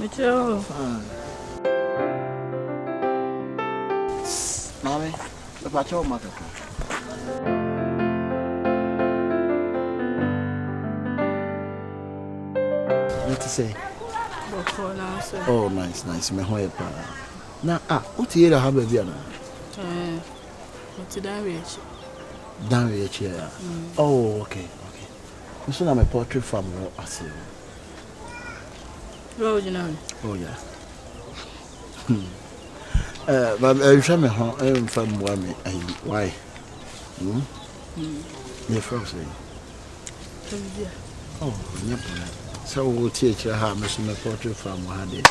Mitchell. Mommy, the patrol mother. What to say? Oh, nice. Me hoye pa. Na what you have a baby na? What's that rich? Down here. Oh, okay. So I'm a poultry farm I see. Oh, you know. Oh yeah. But you show me how I'm from why? You're from say. Oh, yeah. So we'll teach you how much my poultry farm had it.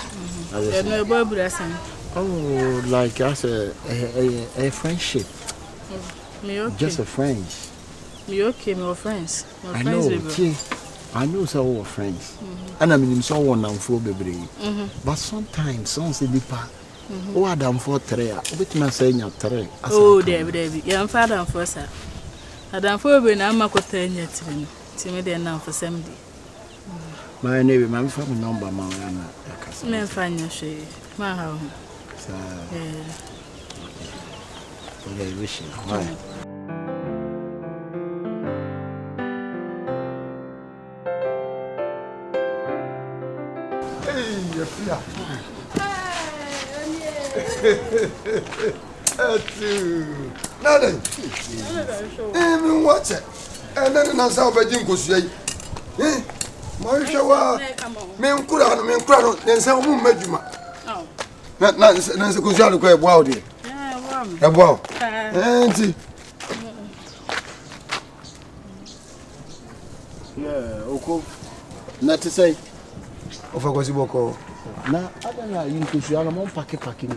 Oh, like as a friendship. Me okay. Just a friend. Me okay, my friends. I know so we're friends. And I mean so one and four baby. But sometimes some say the part. Oh, Adam for three. Which man saying your three? Oh, David. Young father for sir. Adam for when I'm a cotain yet to me then now for 70. My name, my family number, my men find your shade. My home. I wish you. Why? Nothing. Even watch it. And then I saw Beijing go say, Marsha, men crown, then some woman made you. Not Nancy Kuzano go wild here. Wow. Auntie. Yeah, okay. Not to say, of a Cosiboko. Now, I don't know, you could see a mon packing.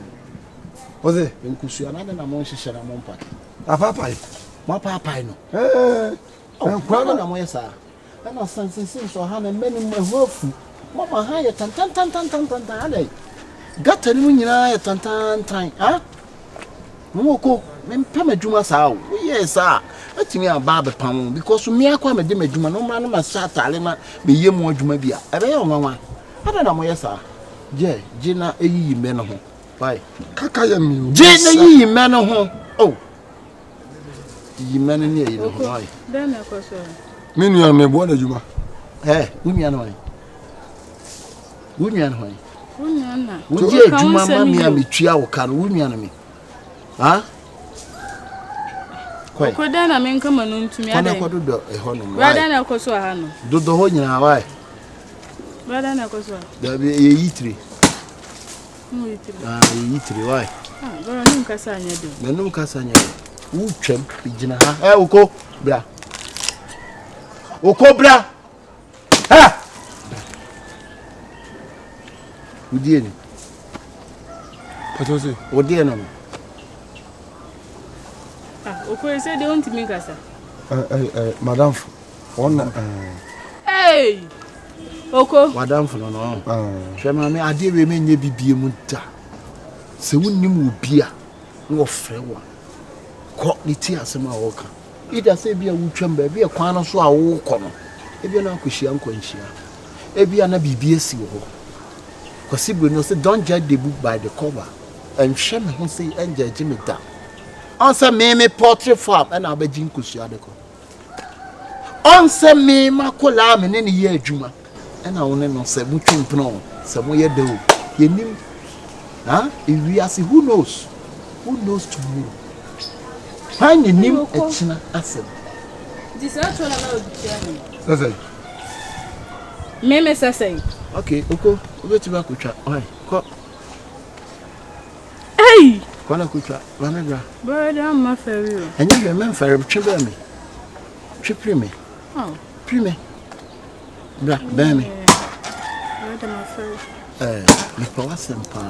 Was it? You could see another among Shamon pack. A papa. My papa, no. I'm proud of my sir. And I sense since or have many more food. Mama higher tan. Got a new tan time, huh? Moko, men Pamajuma sow. Yes, sir. Let me a barber pound because me I come a dimajuma no man must start talent be ye more jumabia. A real mamma. I don't know, yes, sir. Jay, Gina, a ye men of home. Why? Kakayam, Jane, ye men of home. Oh, ye men in here, why? Then I was Meanwhile, me born a Juma. Eh, women annoy. Women annoy. Would you, Mamma, me, Chia, can women me? Huh? Quite. Could then I mean come on to me? I could do a honor. Rather than I could so hano. Do the whole in our way. Rather than I could so. There be a eatery. Eatery, why? No Cassania do. No Cassania. Who champ, Pidgina? Eh, Oko, bra. Okobra. Ha! Who did it? What was it? What did you Okay, said they want to make us. Madame, one. Hey! Oko. Madame for no. Shema me ade we me nye bibie mu da. Se wonnim obia no frɛ wa. Ko ni ti asɛm a woka. Ida say bia wutwam ba bia kwan no so a wo kɔ no. Ebia na akohia nkwanhia. Ebia na bibie si wo ho. Kwasibwe no say don't judge the book by the cover. And shame him say and judge me down. Answer me poultry farm and I'll be jinkusia de ko. Answer me makola me ne ye adwuma. And I only know say mutwim pno, say mo ye de o. Ye nim. Huh? If we ask who knows? Who knows tomorrow? Find the name echina asem. This actually about That's it. Meme say. Okay, Oko, go to back with oi. Ko. Hey! Kwana kucha, Ramebra. Bird, I'm my ferry. And you remember triple me. Triple me. Oh, Prime. Bra, bear me. Bird, my ferry. Me power sempa.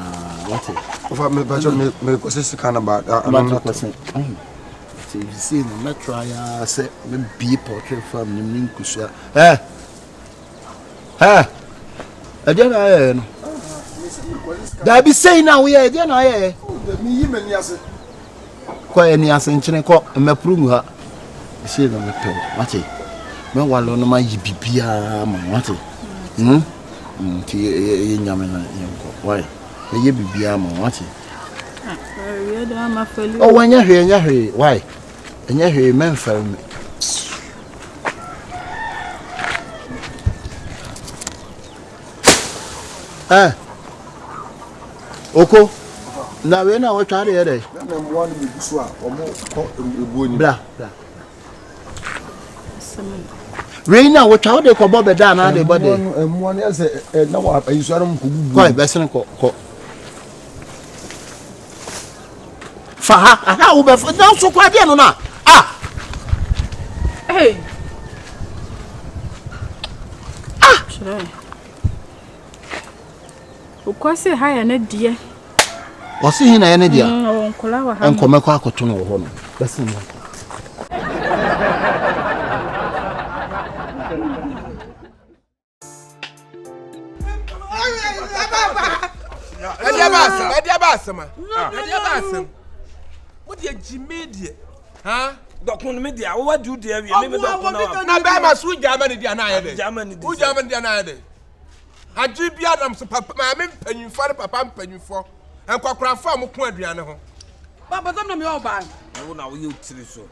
What it? Of me, but me consist kind about that. I'm not percent. So you see, no matter I say, me be portrait from the Minkusia. Again, I know. That be saying now, we are again. I me, even yes. Quite any as in Chinako, and me prove her. You see, no matter what it. No one on my bibia, what it. Ti nyame na yenko. Why? Ye bibia ma wati. We do am afeli. Oh, wanya hwe. Why? Enya hwe memfa me. Oko. Na we na wo tware ye dey. Na mo wan bi so a omo ko ebuo ni. Bra. We na wo tware dey ko bo be da na dey bo dey. Mo ne se na wa ayiso arum ko gugu. Ko be sen ko. Fa ha wo be fa na so kwa dey no na. Hey. Sure. Ukwase ha ya na die. Wasi hina ya ne dia. Onkola wa ha. Enkomeko akoto no ho no. Besi mo. Edia basama. What the Gmedia? Huh? Dokun media, what do there? We me dokun na ba ma su Germany dia na ayede. Germany dia na ayede. Haji bia dam so papa ma me mpanyinfo de papa mpanyinfo. Enkokrafo am ko aduane ho. Papa sam na me oba. Wo na wo ye utiri so.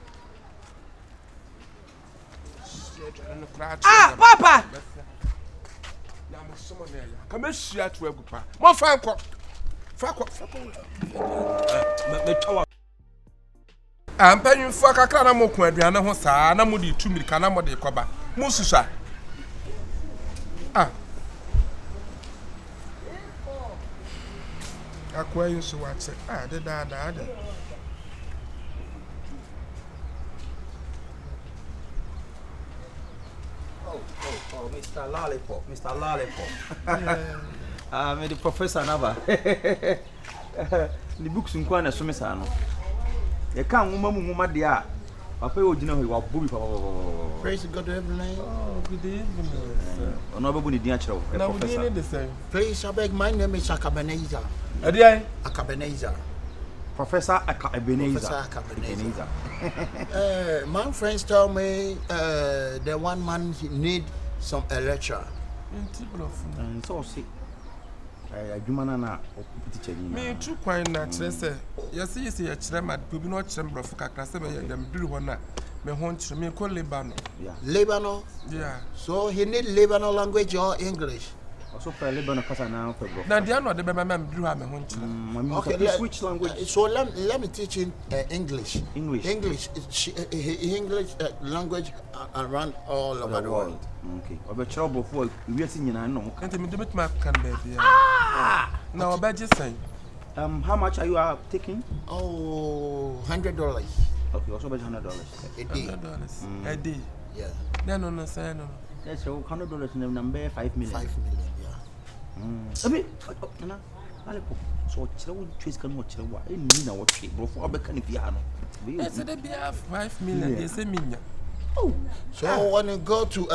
Papa. Na me somo na ya. Ka me hia to agupa. Mo fa nko. Fa ko. Me twa Ampanyinfo akakra na mo ko aduane ho saa na mo di tumirika na mo de koba. Mo susua. Akwa yin so wache. Da. Oh, Mr. Lollipop. Me the professor Nava. The books in Kwana Sumisano. You can't mumma dia. Papa, you know, you are booby. Praise God to every name. Oh, good evening. Nobody natural. Now we need the same. Praise I beg, my name is Akabenezer. Akabenezer. Professor Akabenezer. My friends tell me the one man need some lecture. So sick. Na me too quite not say yes a chairman will be not chamber of Kakasema them do one me hunt me call Lebanon. Lebanon? Yeah. So he need Lebanon language or English? Also for Lebanon because now for now they are not the baby man do have a hunt. Okay, switch language. So let me teach him English. English language around all over the world. Okay. Obe trouble for we are seeing no. And me do my can baby. Now about just saying. How much are you taking? Oh, $100. Okay, also about $100 a day. A day. Yeah. No, say no. That's $100 in number 5 million. 5 million, yeah. So children choose can watch what in Nina watch it before becoming piano. Yes, they have 5 million. They say million. Oh, so when you go to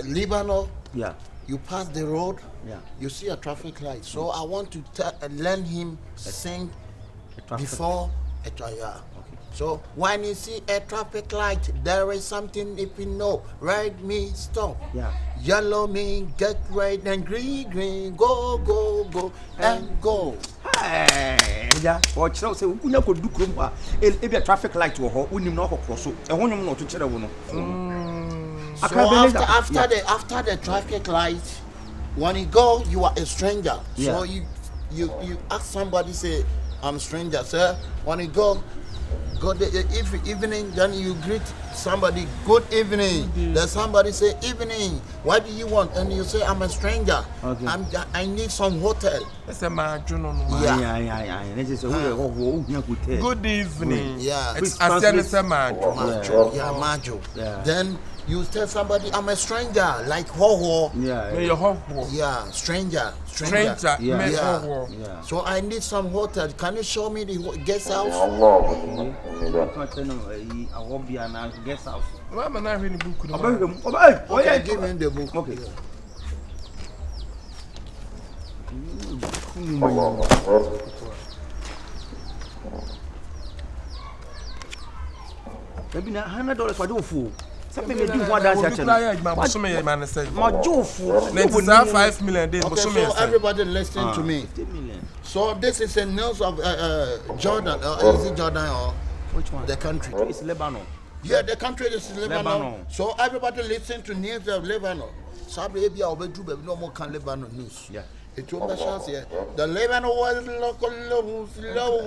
Lebanon, yeah, you pass the road, yeah, you see a traffic light. So I want to learn him sing before a yeah. So when you see a traffic light, there is something if you know. Red means stop. Yeah. Yellow means get red, and green go and go. Hey, yeah. Watch now. Say we could do krum. If a traffic light will hold, we need not cross. So I want you not to tell you. So after the traffic light, when you go, you are a stranger. Yeah. So you ask somebody, say, I'm stranger, sir. When you go the evening, then you greet somebody, good evening. Then somebody say, evening, what do you want? And you say, I'm a stranger. Okay. I need some hotel. That's a margin. Yeah. Good evening. Yeah. It's a Majo. Yeah. Then you tell somebody, I'm a stranger, like ho. Yeah, stranger. Yeah. So I need some hotel. Can you show me the guest house? I won't be a guest house. Why am I not reading the book? Okay, give me the book. Okay. Maybe $100 for the fool. Something me do what that's actually. My Jofu. 5 million days. Okay, so everybody listen to me. 50 million. So this is a news of Jordan. Is it Jordan or Which one? the country? It's Lebanon. Yeah, the country is Lebanon. Lebanon. So everybody listen to news of Lebanon. So maybe I'll be doing no more can Lebanon news. Yeah. It will be chance here. The Lebanon was local low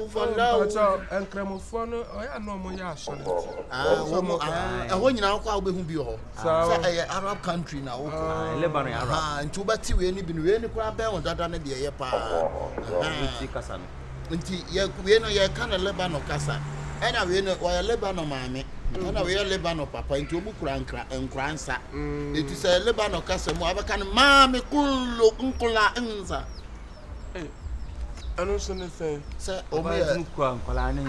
for low. And Cremophone, I know my yash. And when you now call me who be all. So Arab country now. Lebanon Arab. And two batty we any been really crab on that and the air pa. We know you can't Lebanon Casa. And I will know why Lebanon mammy. And I will Lebanon papa into Bukranka and Cransa. It is a Lebanon Casa, more can mammy cool uncola unza. I don't see anything. Sir, Mammy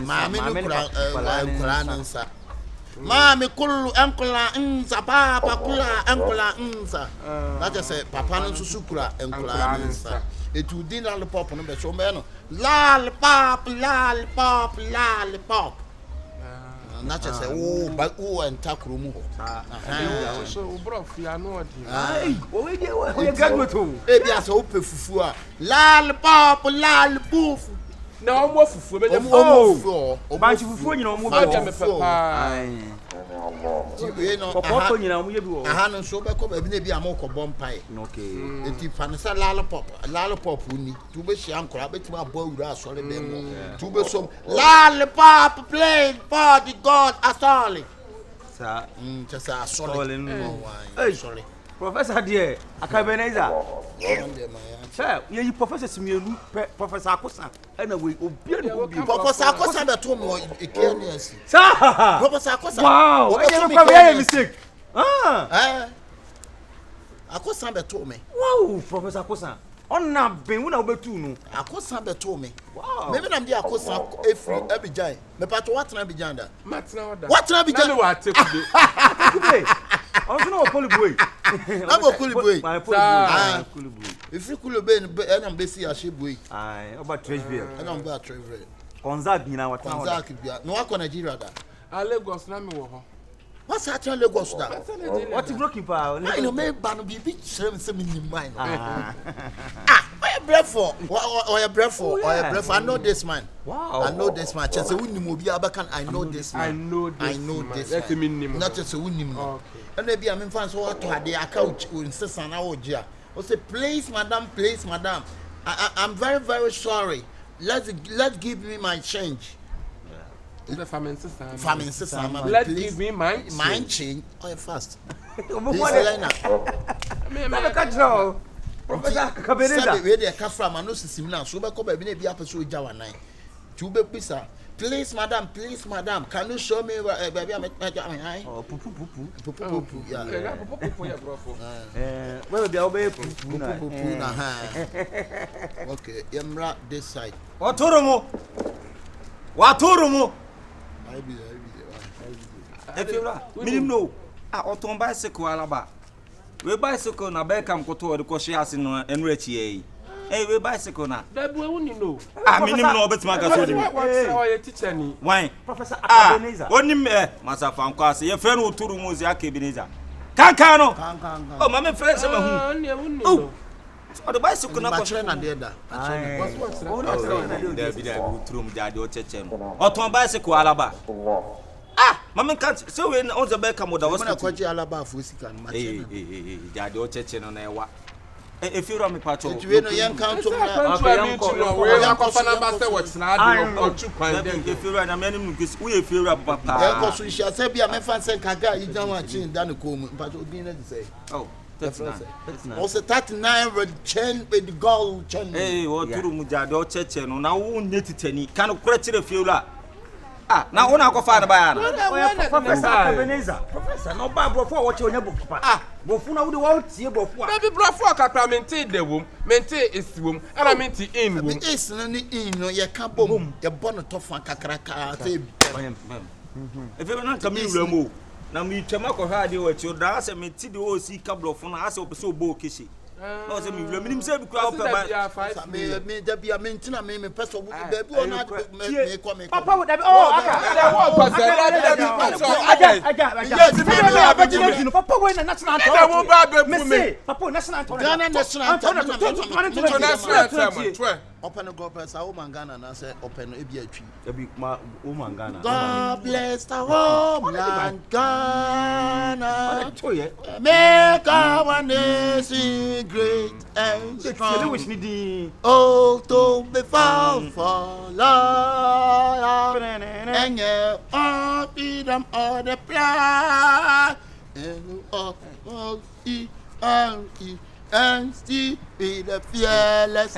Mammy Mammy kulu ankula nza papa kula ankula nza. That is a papa no susukura ankula nza. It would dinner the pop on the show man. Lollipop, lollipop, lollipop. And that just say oh but oh and takrumu. So bro, you know what? We graduate to. Maybe as open fufu. Lollipop, lollipop. No more fufu. Oh, Banchi fufu you know mo you know, Papa you know we be. Aha so be ko be na bi amoko bompai. Okay. Enti fanisa lollipop uni. Tu be hia nkora betima abo awura asore be mo. Tu be som lollipop played for the God asole. Sir. Just asole. Hey, sorry. Professor dear, Akabenezer. Sir, you Professor Simielu, Professor Akosa. Anyway, Professor Akosa be to mo ekeniasi. Sir. Professor Akosa. Wow, I never come mistake. Akosa be to me. Wow, Professor Akosa. On na ben we na obetu no. Akosa be to me. Wow. Maybe na me Akosa efri Abidjan. Me pato what na Abidjan da. What na Abidjan? What take today? Also no Poliboy. I'm a Poliboy. My Poliboy. If you could be and I'm busy as she boy. Aye, about Treasury. And I'm about Treasury. Konzak nyina what town. Konzak no akọ Nigeria da. Lagos na me wo ho. What's happening Lagos da? What you looking for? I know me ba no bibi chere me in mind. Why breath for? Why breath for? I know this man. Wow. I know this man. Just wunni mo bi abakan I know this man. I know this. Let me name. Not just wunni mo. And maybe I'm in fans what to ade account insist on our gia. I say please madam, I'm very very sorry. Let's give me my change. The famine sister. Let's give me my change. Oh, fast. This Lena. Me catch now. Professor Akabenezer. We dey ka from no sisim na so be ko ba bi na bi apeso oja wa nan. Tu be pisa. Please madam, can you show me baby am Oh, pupu. Yeah. Pupu ya brofo. Where be obey pupu na ha. Okay, yemra this side. Waturumu. I be If you ra, minimum no. Oton bicycle alaba. We bicycle na be kam koto de ko hye ase no enrechi yi. We bicycle na. Da bu woni no. Minimum no betima ka so de. Oh, you teacher ni. Why? Professor Akabenezer. Onim masa fanko ase ye friend Oturumu zi Akabenezer. Kankan no. Oh, mama friend se ma hu. Oh. So the bicycle na ko na there da. What's there be there Oturumu jade o cheche no. Oton bicycle alaba. Mama can't so we on the back am da hospital. Mama kwaji alaba for sika no match. Jade o cheche no na ewa. If you run me patch. We no yan count to we akwafa na ba say what na ade o chu kwan dem. If you run am anim nkesi we if you run papa. Yan ko so hia say bia me fan say kaga yi janwa chin da no kom patch obi na say. Oh, that's nice. Also 39 with chain with gold chain. Oturumu jade o cheche no na wo nyetitani kan kura kire fiura. Now una go find by Professor Akabenezer. Professor no ba brofo wo che onya bofu pa. Bofu na wo de wo tie bofu a. Baby brofo akakra mente de wom, mente esi wom, ana mente in wom. Is no ni in no ye ka bom, ye bono tofa kakraka te. If you not come in remo. Na mi twema ko ha de wo che da se mente de wo si ka brofo na ase opese obo okeshi. No say me vlo me nim say bi kwa pe ba. Me da bia me ntina me person baby o na me come. Papa would have Papa when the national Papa national Ghana national open the God bless our woman Ghana and say open e be atwi. E be ma woman Ghana. God bless the homeland Ghana. Make our nation great and strong. Oh, to be found for Lord. And all freedom of the plan. And all and still be the fearless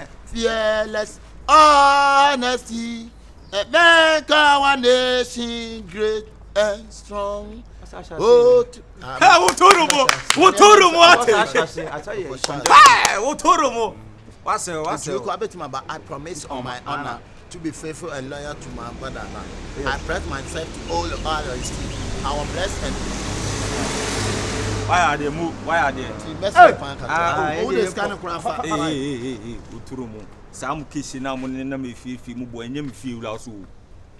honesty. Make our nation great and strong. Oh, I promise on my honor to be faithful and loyal to my brother. I pledge myself to all the others. I will bless and why are they move? Why are they? Who this kind of craft? Uturumu. Some kissing now when na me feel mu boy nyem feel la so.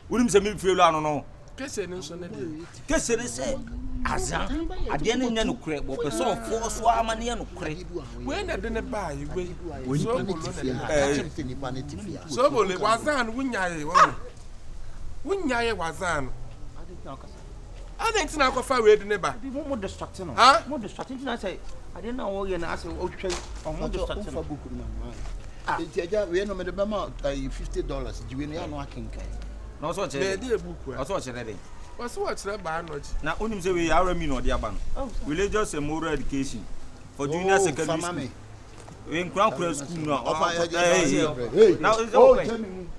Wouldn't say me feel la no. Kese no so na dey. Kese ne say azan. Ade ne nya no kure, bo person force so amane ya no kure. We na de ne ba yi we. Sobolo wazan wunyaye wo. Wunyaye wazan. I think na ko fa we de ne ba. Be more distracting no. More distracting na say I didn't know what you na say o twa o more distracting. Eja we no me de be ma $50 jiwe no ya no akenkan. No so che. Me dey book. O so che dey. Was what chere ba no. Na onim say we are me no dey aba no. Religious and moral education for junior secondary school. We in Crown school no. Now it's open.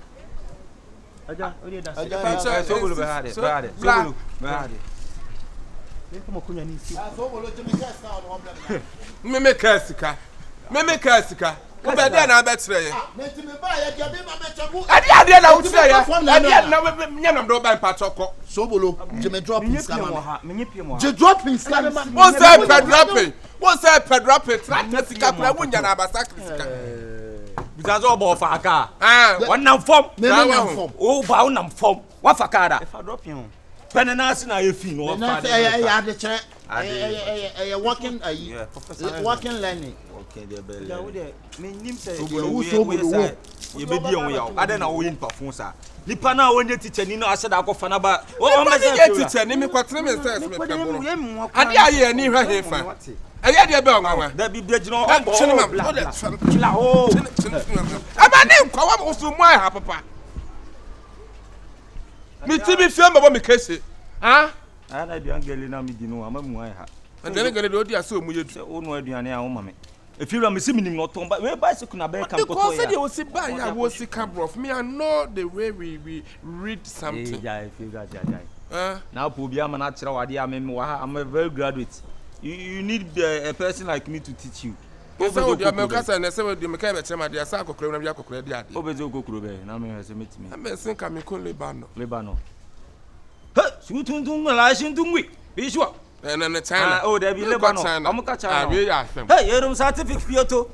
Aja, o dey da. Sobolo be hade. Sobolo be hade. Me make kasika. What be there na be tere ye? Me ba ya dia be ma me chabu. Ade na wo tere ye. Ade na nya nam do ba patoko. Sobolo, je me drop in scam. Me pie mo. Je drop in scam. What's that pedrapping? Tractor sika kura wo nya na abasa sika. Because all about faka. One nam form. Oh, ba nam form. What fakada? If I drop you. Penance na ye fi no fa. Working learning. Okay, there be. Ja wo dey me nim say Sobolo ye be di on ya. Ade na wo yin perform sa. Nipa na wonye teacher ni no aseda akofa na ba. O ma say teacher ni me kwatre me say me peboro. Ade aye ni hwa hefa. Aye de be onwa. Da bi bia gino o bo. Chila ho. Aba ni kwa wa mo so mu ai ha papa. Me ti bi fie mbabo me kese. Ana bi angeli na mi di no ama mu ai ha. Ande ngene de odi ase omu yedu. Se onu aduane a wo ma me. Efiru am se minim no ton ba. We bicycle na be kan koto ya. Because say we see ba ya wo see cabrof. Me I know the way we read something. Yeah, now po bia ma na kire wade am wa I'm a very graduate. You need a person like me to teach you. Yes, I would be a casa and I said, you make a chama, dear Sako, and Yako credit. Obezo Kokrobe, now me has a meet me. I may think I'm in Lebano. Shoot to Malaysian to me. Be sure. And then the time, oh, there be Lebano. I'm a catcher. Hey, you're scientific Fioto.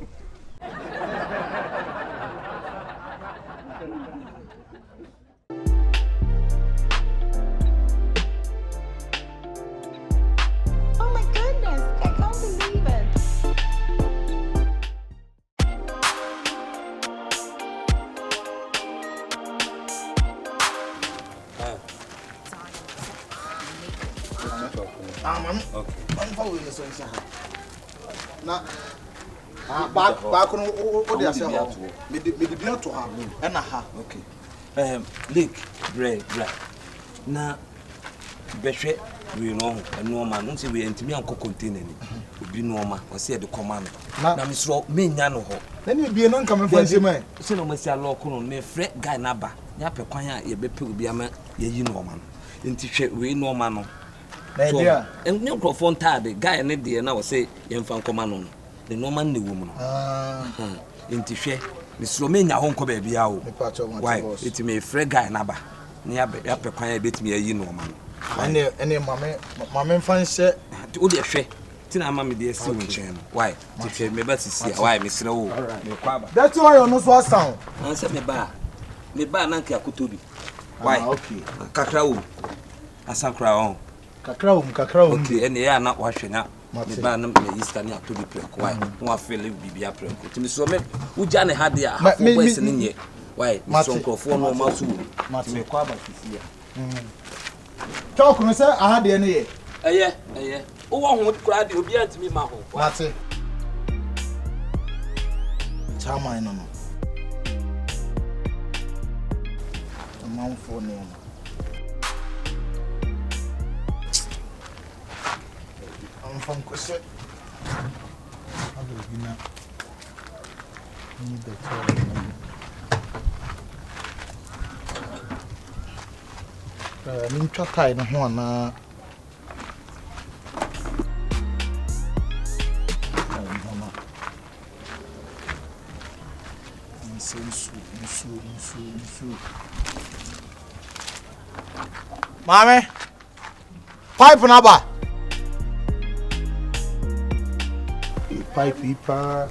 Na back on what they are saying. Me the bill to her and ha. Okay. Lake bread. Na behwe we no no man no say we ntimi anko container ni. Obi no ma o say the command. Na me sro me nya no ho. Na me bie no nka me fancy man. Say no me say lock no me frɛ guy na ba. Nya pe kwan a ye be pe obi ama ye yi no ma no. Nti hwe we no ma no. Na dia. En ne microphone tade guy ne de na o say ye mfa nkoma no. The normal ne wo mu no. Nti hwe me sro me nya ho nko ba bia o. Why? It me frɛ guy na ba. Nya pe kwan a betimi ye yi no ma no. Ene mame mfa nse o de hwe Tina mammy dear see me chain. Why? If me better see why Miss Row. That's why you're not so sound. Answer me ba. Me ba nanki akutobi. Why? Okay. Kakrao. Asakrao. Kakrao. Okay, and they are not washing up. Me ba na me Easter ni atobi prek. Why? No feel bibia prek. Timi so me ujane ha dia half boys ni nye. Why? So nkrofo no ma so. Me kwa ba kisia. Talk no say I had any. Eye. O wa ho kura de obi antimi ma ho. Mate. Chama ino no. Man for name. I'm from Kwese. I will be now. Need the toilet. I'm trying to ho na. Nsu. Mame, pipe naba. Pipe pa.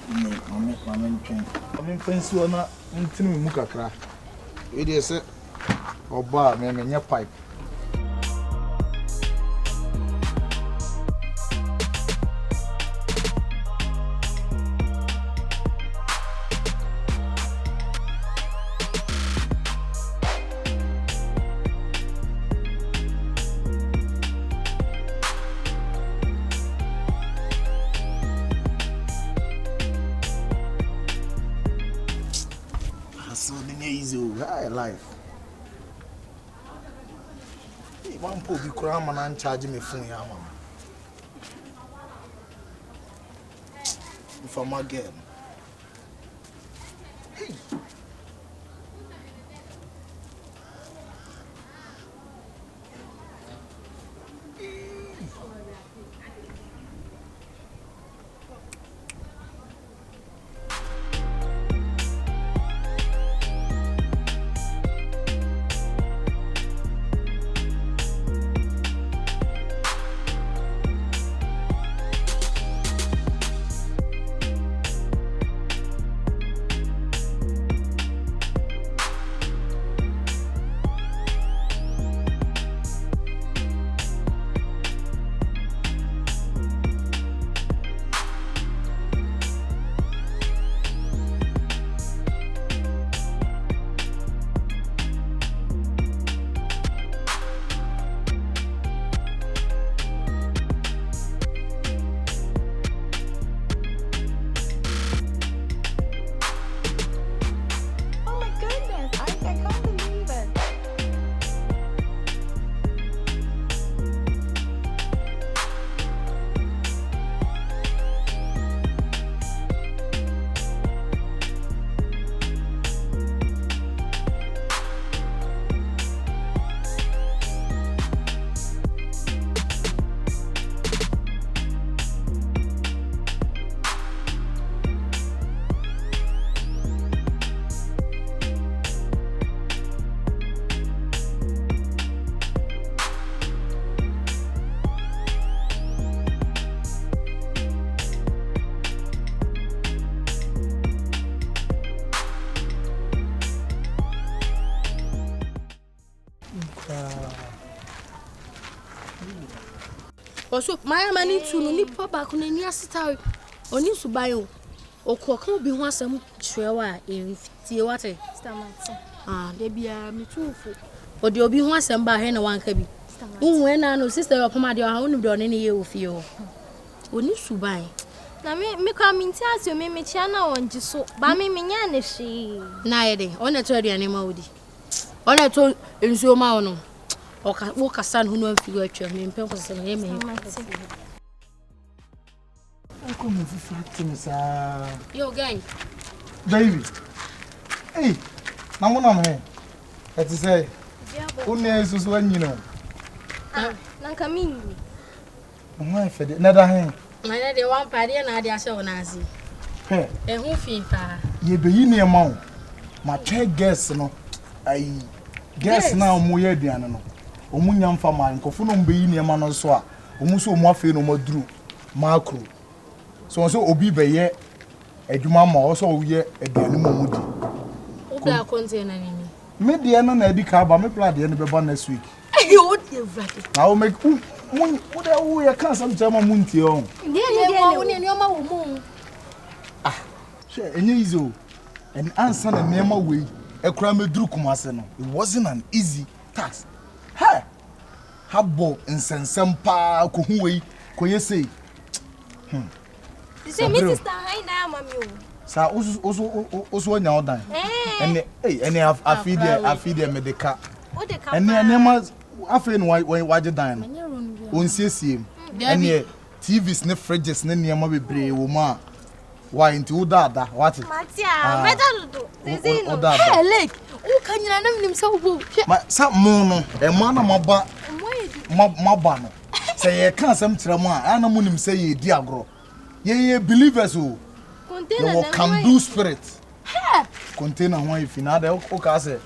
Mame ntwen. Mame fancy ona ntinu mu kakra. We dey say oba me nya pipe. Life. One poor be cram and charge me phone ya mama. For my game. Also, my money to no nipa back on any asitari. Oni subayo. Okoko bi ho asem hwewa e tie wate. They be me too fu. Odi obi ho asem ba he na wanka bi. Unwe na no sister opoma de ha unu de one ne ye ofie o. Oni subai. Na me kwa minti asio me chia na wonji so. Ba me nya ne hwe. Na ye de. Ona to aduane ma odi. Ona to nsuo ma wo no. Oka san hu no afigo atwa me mpem koso no ye me. Ako me fufu sa. Yo gang. Baby. Hey. Na mo na me. Eti say. Unne susu anyino. Na kamini. Mwa fede. Na da hen. Na de wan pade na ade ase wona asi. He. Hu fi pa. Ye be yi ne ma wo. Ma twa guess no. Ai. Guess na mo ye aduane no. Omunya mfa ma nkofo no mbe yi ne ma no so a omuso omo afi no madru macro so obi be ye adwuma ma o so ye aduane mamudi oda container ni me de no na edi ka ba me plan de no be ba next week o de vrade now make wo da wo ye kan sam chama muntie on ni o ma wo mu she enye izo and answer na nema we ekura meduru kumase no it wasn't an easy task ha habo nsensem pa ko hu we ko yesei say me sister hi na mami o sa oso nya odan ene afide medica ene ma afi no waje dan no onsiesie ene TVs ne fridges ne nema bebre wo ma why into udada what matia bedadudu sisi no hey lake o kanyina na nim sa wo ma sa mo no e ma na maba no say ye kan sam kire mo a na mo nim say ye di agro ye believers o container can do spirit container ho if na da o ka say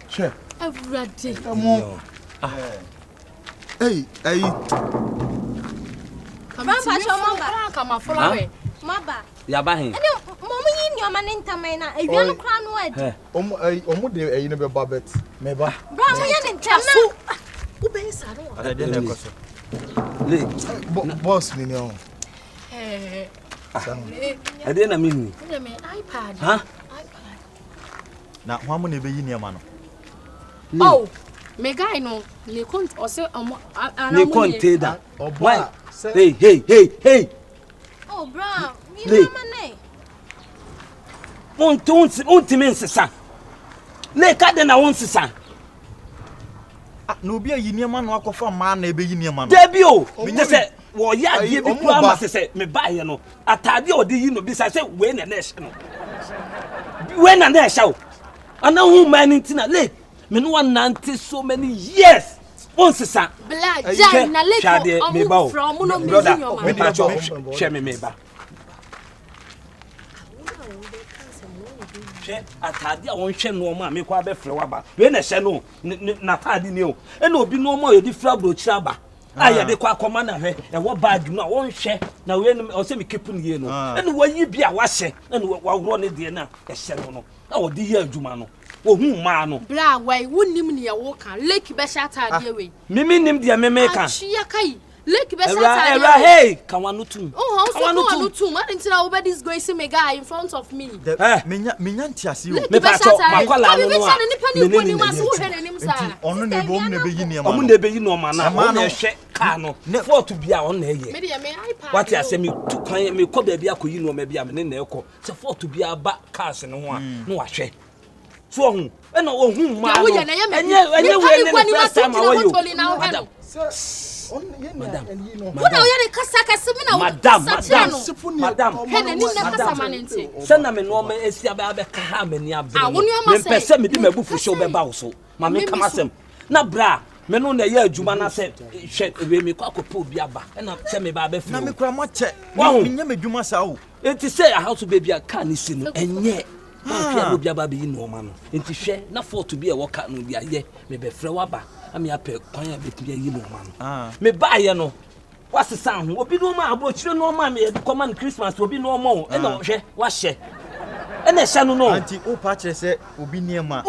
che everyday mo hey come follow me maba ya ba hen ene momu yi ni o ma ntamai na ewia no kra no adi omu de eyi ne be babet me ba bra mo ye ni ntam na wo be sa no Ade na ekoso le boss ni no ade na mini me iPad ha na ho amu na be yi niam no oh me guy no le kont o se ne container why hey oh bra mi mama nei Untimin sisa. Le kade na won sisa. Na obi ayi niam no akofa ma na ebe yi niam no. Debi o. Me say wo ya die bi kura ma sese me baye no. Atade o de yi no bi say we na na ehye no. We na na ehye o. Ana hu man ntina le me no wan nanti so many years. On sisa. Bla jai na le ko from no me nyoma. Me pa cho hwe me ba. Atade a won hwe no ma me kwa be frɛ waba we na hye no na atade ni o e na obi no ma ye di fra brochira ba a ye de kwa akoma na hwe e wo bag no a won hwe na we o se me kepu ni ye no e na wayi bi a wa hye e na wa woro ne de na e hye no na wo di ye adwuma no wo hu ma no bra wai wonim ne ye wo kan lake be sha atade we mimi nim de meme kan achia kai lake be sha atade era hey kan wa no tum kan wa no tum I think that over this going see me guy in front of me menya ntiase o me pa cho makwala no a me ni ma so hwe nanim sa ono na ebe om na be yi niam no omu na be yi no ma na o na hwe ka no fort bia on na ye me de me iPad what ya say me tu kwan me ko ba bia koyi no ma bia me na ekọ se fort bia ba cars no ho a no wa hwe so ohun e na ohun ma no enye we ne first time awoyo madam send me no ma esia ba ka ha mani abre me pese me di mabufu show be ba wo so ma me kama sem na bra me no na ye adwuma na se hwe we me kwa kopo bi aba na se me ba be fi na me kura ma che me nya medwuma sa o enti say a house baby a car ni si no enye ma hwe obi aba be yi no ma no enti hwe na fort bi e wo ka no bi aye me be frɛ waba ami apɛ kwan a betumi ayi no ma no me baaye no wasesa ho obi no ma abrochire no ma me command Christmas obi no ma o e na hwɛ wa hye e na hye no no anti o pa kire se obi niema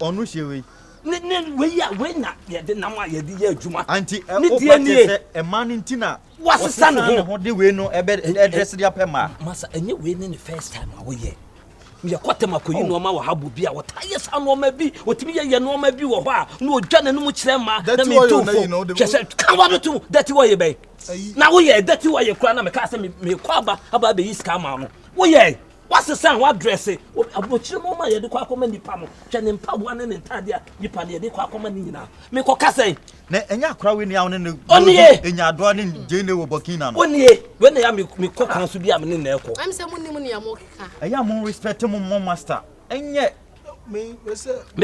onu hye we ne we ya we na ye de na ma ye de ye adwuma anti o pa kire se e man ntina wasesa no ho de we no e be address dia pɛ ma masa enye we ne the first time a we ye ya kwate makoyi no ma wa habo bi a wotaye sa no ma bi otimi ye no ma bi wo ho a no odwa na no kire ma na me tu fo kan wa no tu dati wo ye be na wo ye dati wo ye kura na me ka se me kwa aba be yiska ma no wo ye wasesa wa dress abochire no ma ye de kwa akoma nipa no hwe ne mpa bo ne ntade a nipa ne ye de kwa akoma ni nyina me ko ka sen na enya akra we ni awo ne enya ado ne jene wo Burkina no onie we na ya me ko kan so bi a me ne na ekọ am se munnim ne ya mo keka eya mo respect mo master enye me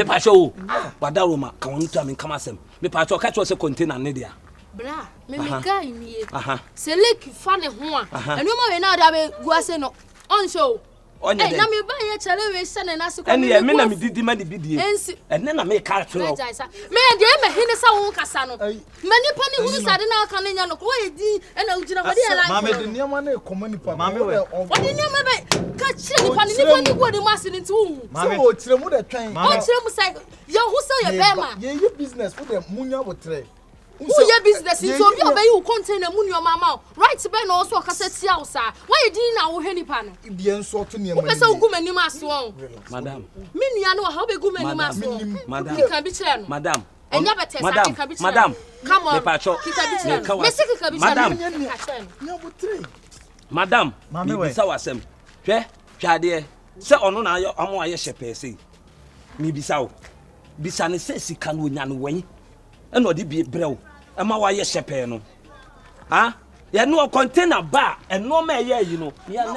pa show wadaro ma kan won to am kama sem me pa cho ka cho se container ne dia bra me guy mi se lake fa ne ho a eno ma we na da be guase no on show Onya na me ba ye chere we se na so ko ene ye me na me didi ma de bidie ene na me ka tro me de me hine sa wo kasa no mani pa ni hunu sade na aka nya no ko ye di ena ugina fa de la ma me de niam na e komani pa ma me we o de niam be ka chire ni pa ni go de masi ni nti wu so o chire mu de twen o chire mu sai ye hu se ye be ma ye business for the munya botre who your business is so be obey you container mu your mama right be na also kasa tia wo sa why din na wo heni pa no die nso to ne ma pese wo guma nim aso won madam me nua no ha be guma nim aso madam kika bi kire no madam enya bete sa kika bi kire madam come on kika bi kire me se kika bi kire nya botre madam bi sa wasem hwe hwade se ono na ayo amo aye shepe sei mi bisa wo bisa ne se sika no nya no wan eno de bi brew ema wa ye shepe no ha ye no container ba eno ma ye yi no ya na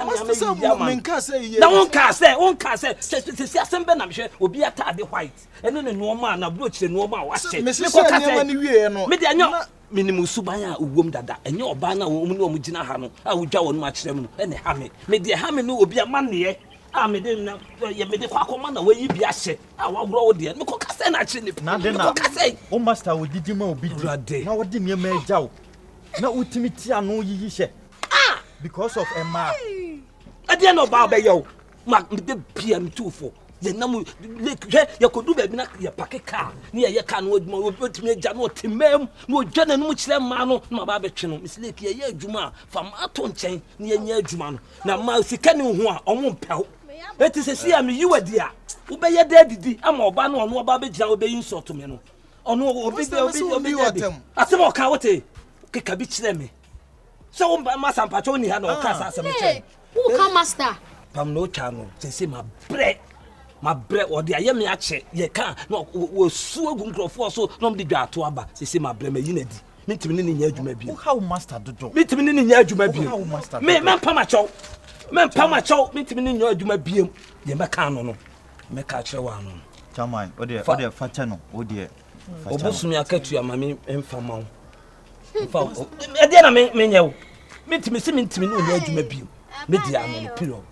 ya ma menka say ye na won ka say se asembe na mhwe obi atade white eno ne no ma na bro chire no ma wa che me ko ka say ni wie no me de anyo minimu suban a uwom dada enye oba na wo mu no mu gina ha no a wodwa wo no ma chire mu no ene ha me no obi amane me de na ye me de kwa koma na wayi bi ahye a wa woro wo de me ko kase na chire ni na de na o master wo didi ma obi di na wo de ne ma agyaw na utimi ti anu yiyi hye because of Emma ade na oba be yo ma de PM24 ye na mu hwe ye kodu ba bi na ye pake car ni ye ka no adwuma obetimi agya no temam no odwa na no chire ma no na ba be twe no misleke ye adwuma fam ato nchen ni ye nya adwuma no na ma sika ni ho a omo mpɛw eti se sia me yiwadi a wo be ye da didi ama oba no ono oba be gya wo be insult me no ono obi watem asem o ka wote keka bi chire me so wo ma sampacho ni ha na o ka sa asem che who ka master pam no cha no se ma bre o de aye me ache ye ka no wo su agu nkrofo so no me de dwa ato aba se ma bre ma yi na di mitimi ni nya adwuma bi how master dodo mitimi ni nya adwuma bi me pam acho mitimi ni nya adwuma bi ye me ka no me ka kire wa no chairman o de facha no o de obusumi akatu amame emfama wo mfa e de na me nya wo mitimi ni nya adwuma bi me di ano period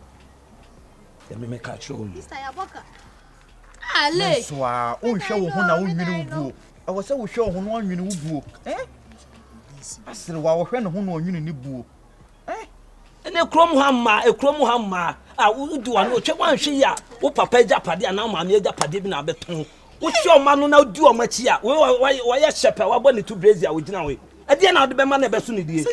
ya me ka kire wo Mr. Yaboka ale so a o hwe wo ho na wo nwini wo buo e wo se wo hwe wo ho no nwini wo buo asere wa wo hwe no ho no nwini ni buo ene krom hamma a udi wa no twa wan hwe ya wo papa japade na ma me japade bi na beton wo hwe o ma no na udi o ma chi a wo ya shepe wa bɔ ne tu brazier wo gina we ade na ode be ma na be so ne die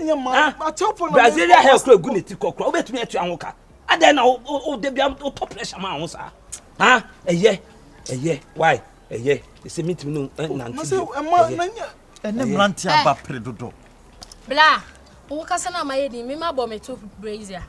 Brazilian hair kro gu ne ti kokro wo betumi atu anwoka ade na o de bia o top pressure ma ho sa ha eye why eye se meet me no nanti ene mranti aba predodo bla wo kasa na ma yedi me ma bɔ me to brazier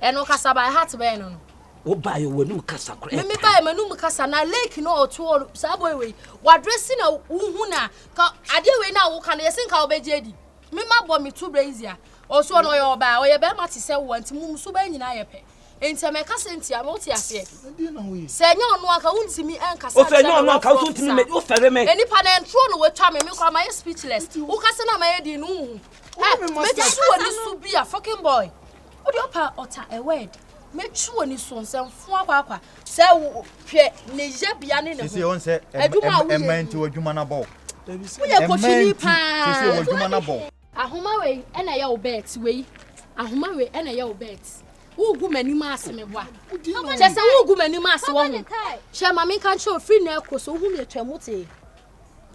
eno kasa ba heart be no wo ba yo wanu kasa kro me ba me no kasa na lake no oto sa boy we wa dressing na hu na ka ade we na wo kana yesin ka obeje di me ma bɔ me to brazier oso no yo ba o ye be ma ti se wo anti mum so ba nyina ye pe enti me kasa enti a mo ti ase se nya ono aka untimi enkasa o se nya ono aka untimi me o fere me eni pa na entro no we twa me kwa ma speechless wo kasa na ma ye di no me just woni so be a fucking boy o de opa ota a word me twa woni so nsem fu akwa se wo hwe ne je bia ne ne ho se on se ementi wadwuma na bo wo ye koshini pa se wadwuma na bo ahoma we ena ye obet we ahoma we ena ye obet ugu manima ase me boa chese ugu manima ase wo ho che mama kan che ofri na ekoso hu me twam wote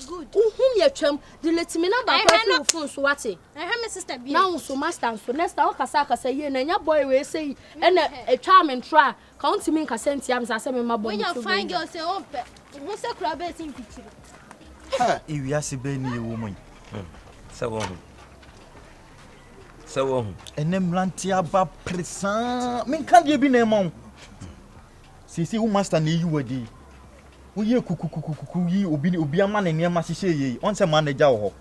good hu me twam de letimi na ba kwa phone so wate me sister bi na so master so next o kasa ye na nya boy we say ena etwa me ntra count me nkasa ntia am say me ma boy when you find girl say o pe who say kra be tin picture ha iwiase be ni ewo mun Sawo ene mlanti aba presa men kan de bi na ema sisi wo master na yi wadi wo ye kukukukuku yi obi ama na niam ahye ye on se manager wo ho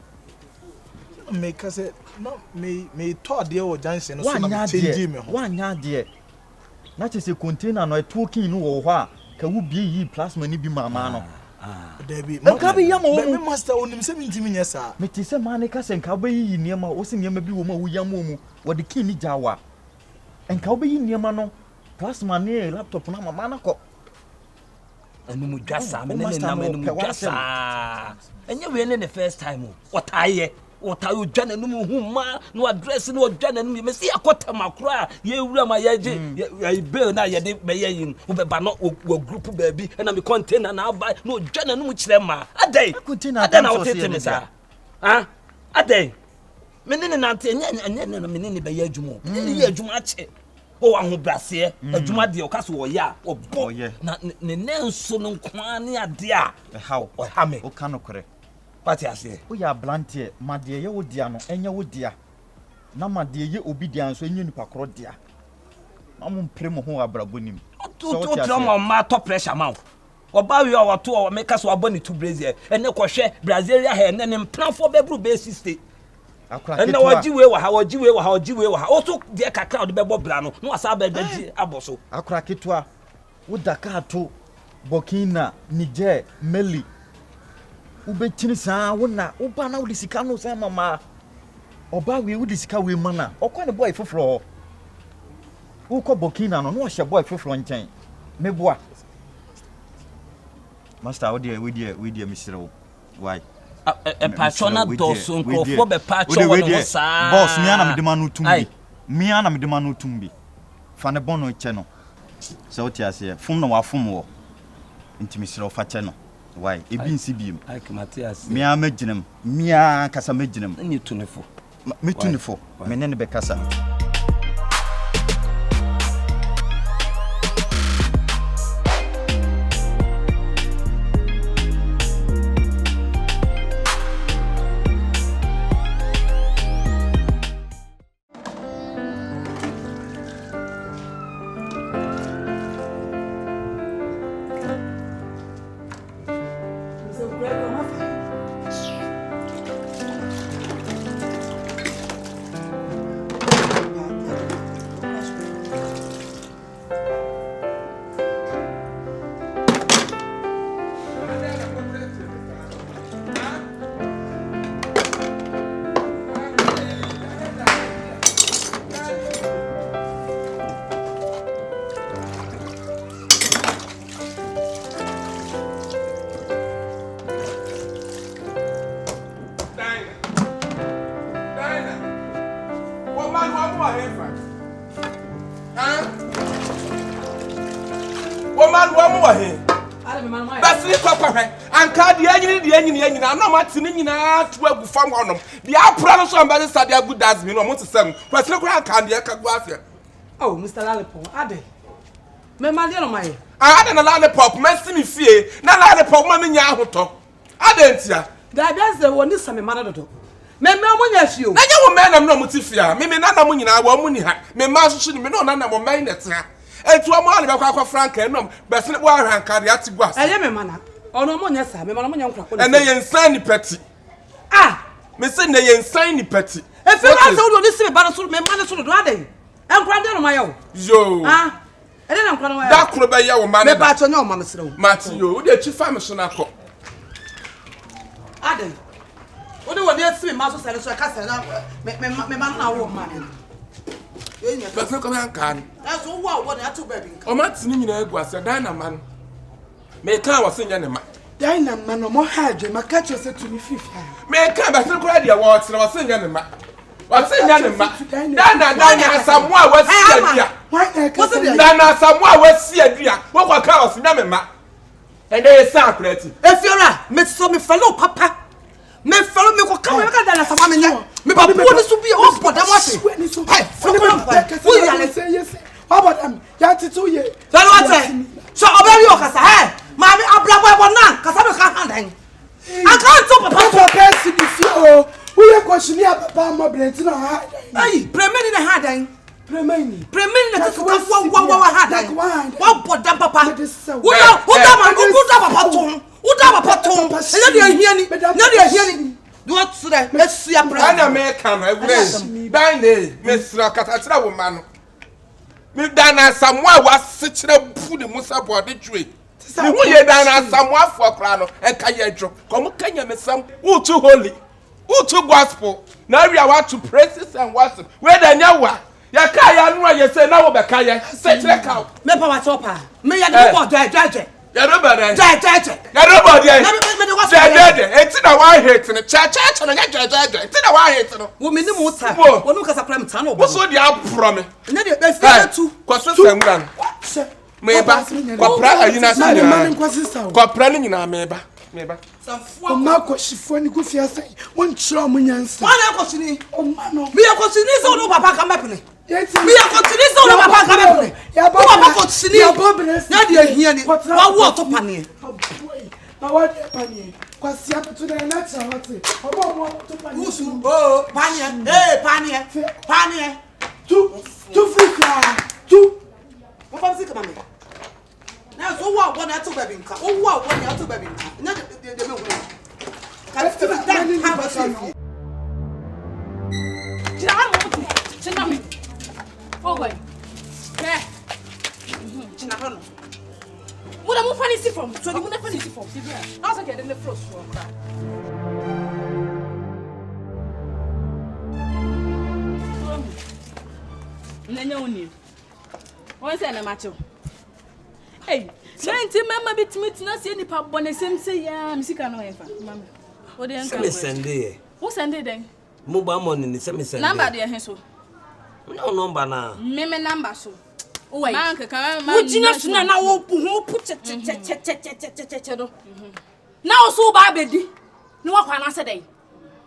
me ka se no me to de wo janse no so na change me ho wa nya de na che se container no talking no wo ho a ka wo bi yi plasma ni bi mama no Debbie, my master onim se mintimi nyesa. Me ti se man ka se nka obeyi niema, o se niema bi wo ma wo yam wo mu, wo de kin ni jawa. Enka obeyi niema no, plasma ne laptop na mama na ko enu mu dwasa me ne na enu mu dwasa enye we ne the first time otaye odwa na enu hu ma no address no odwa na enu me see akota makro ye wura ma ye je ye bill na ye de be ye yin wo be ba no wo group baabi na me container na buy no odwa na enu kire ma adai container na wo tete me sa ah adai me ne na ante enye na me ne be ye adwuma me ye adwuma ache o ahu brase adwuma de o kaso wo ya obo na ne nenso no kwa ne ade a how o ha me o kanokore pati ase o ya blantie made ye wo dia no enye wo dia na made ye obi dia nso enye nipa kro dia na mo mpre mo ho abrabonim to trauma ma to pressure ma oba wi o to o make so aboni to Brazil ene ko hwe Brazil ha ene ne plan for bebru base state ene wajiwe wa ha o so de kakra o de bebo bra no no asa ba gadi aboso akra ketwa wo daka to Burkina Niger Mali ubetini saa wona uba na udisika no say mama oba we udisika we mana okwa ne boy foforo uko Burkina no no hye boy foforo nchen meboa master we dey misiro why patrona doso nkrofo be patro won saa boss mi ana me de manu tumbi fa ne bono che no so ti ase fum no wa fum wo intimisiro fa che no why ebi nsi biem Matias me a maginem me a kasa maginem ni tunefo me tunefo me ne be kasa no matini nyina to agu fam honom bia apra no so ambase sade agu dasmi no mo tsem kwasire kura kan de ka gu afia oh Mr. Lollipop ade me ma de no mai ade na Lollipop mesi mi fie na Lollipop ma me nya ahoto ade ntia da bia ze woni same ma dodo me mo nya fie o na nya wo me na no mo tifia me na na mo nyina wo mo ni ha me ma so ni me no na na mo mai net ha etu o mo ale be kwa frank enom besine bo ahwan kare ati gu asa eye me mana ono mo nya sa me mana mo nya nkura ko ene ye nsan ni peti me se ne ye nsan ni peti e fe na so do ni se me ba no so me ma no so do ade nkura de no ma yo ene na nkura no ma yo da kuro be ye wo ma ne me ba cho nya o ma me sere wo mati yo wo de chi fa me so na ko ade wo de wo de se me ma so sere so ka sere na me ma na wo ma ne but no come kan that's what na to baby o mati ni nyina egu ase dan na man me kan wo se nya ne ma Dina mano mo haje makacho se tu ni fifia. Me kan ba se kura dia wo tsere wo se nya ne ma. Wo se nya ne ma. Dana Samoa wo si adua. Dana Samoa wo si adua. Wo kwa ka wo se nya me ma. Ende ye sa akrati. Efiora, me so me follow papa. Me follow me ko ka me ka Dana Samoa me nya. Me papa wo ni so bi o boda mo ase. Hey, wo ya le say yes. How about them? Ya titu ye. So what say? So oberi o kasa hey. Mami ablabo ebo nan kasa me ka handan. I can't to papa to person di fi o. We are questioning papa mo blenti na ha. Hey, premeni na handan. Premeni na to ka wa handan. Wa boda papa. Uda papa ton. Uda papa ton. Na de ahia ni. Do what so that let's see a prayer. Ana me kan na egure. Dan ne me sira kata tira wo ma no. Me Dana Samoa wa se kire bu de musa bode dwe. Me hu ye Dana Samoa fo kra no e ka ye dwo. Kom kanya me sam who too holy. Who too gospel. Na we are to praises and worship. We da nya wa. Ya ka ya no ye say na wo be ka ye. Say chere ka. Me pa wa chopa. Me ya de go dry. Ya no be there. Dry. Ya no be there. Me de was. Eti na wa hate no. Cha no nya dry. Eti na wa hate no. Wo me ni mo ta. Wo no kasa kra me ta no. Wo so dia pro me. Na de be fi tu. Ko so sangura no. Meba. Ko pra ayina sa. Ko pra ni nyina meba. O ma ko shifo ni go fi asai. Won chiro mo nyansa. Wona ko shini. O ma no. Me ko shini so no papa ka mepene. Me ko shini so no papa ka mepene. Ya papa ko shini. Ya bobres. Na de ahia ni. Wa wo to pane. Na wa de pane. Kwasi apetu na na cha hote. Obo mo to pane. Usu. Oh, pane. Pane. Tu frika. Tu. Mo fa sika mame. Na so wa na to baby nka. O wa na to baby nka. Na de me hu. Ka ti da ha ba so. China me. Oh boy. Yeah. China hono. Muda mo fani si from. So di mo na fani si from. I was like the frost for cry. Nanya uni. Wọ́n say na macho. Hey, senti mama bitimi na se nipa bone semse ya misika no enfa. Mama. O de enka. Me send e. Wo send den? Mobile money ni se me send. Number de he so. No number na. Me number so. O wai. Man ka wo jina suna na wo pu che do. Na wo so ba bedi. Ni wa kwa na se den.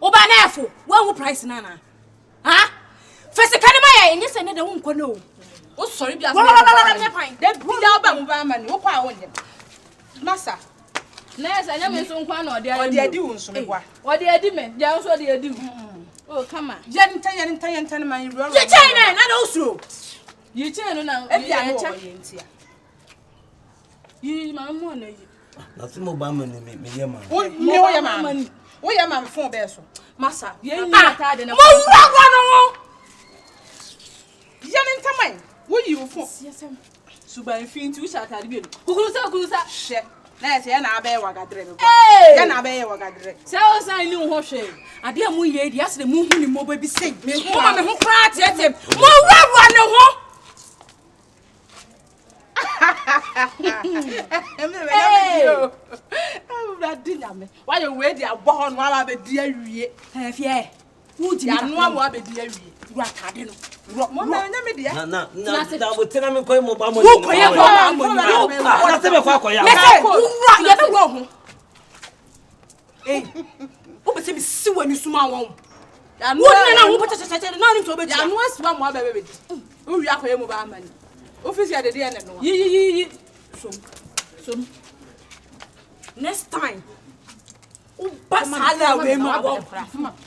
O ba na efo, wo hu price na na. Ha? Fese kan ma ya enye se ne de wo nko no. O sorry bi as me. me fine. Dey bia ba mu ba ma ni. Wo kwa wo nyem. Masa. Na esa nya me so nkwa na ode ayi. Ode adi wo nso me kwa. Ode adi me. Ja wo so ode adi. Oh, come on. Yen tan man you. Je China na do usuro. Yi China no na. E bia no ye ntia. Yi ma mo na yi. Na se mobile money me ye ma. Wo ye ma. Wo ye ma me phone be so. Masa, ye ni ta de na. Mo wura no. Yen tan wo yi wo phone. Suba infinity we shata de bi. Kukurusa. She. Na ese ya na abe wagadre me kwa. Ya na abe wagadre. Se o san ni ho hwe. Ade a mu ye di ase de mu hu ni mo ba bi sei. Me ho kra tietem. Mo wura ne ho. Why you wait there born while I be dear wie? Fie. Wo di ya no amo be dear wie. Ru atade no. Mo na nya me dia. Na wo tena me koy mobile money. Wo koy mobile money. Na se me kwa koya. Ru ya be wo ho. Eh. O be se bi si wani suma won. Ya no na ho pata na ni to be dia. Ya no aswa mo ba be di. O wi akoy mobile money. Office ya de dia ne no. Yi. So. Next time. Uba sala we ma.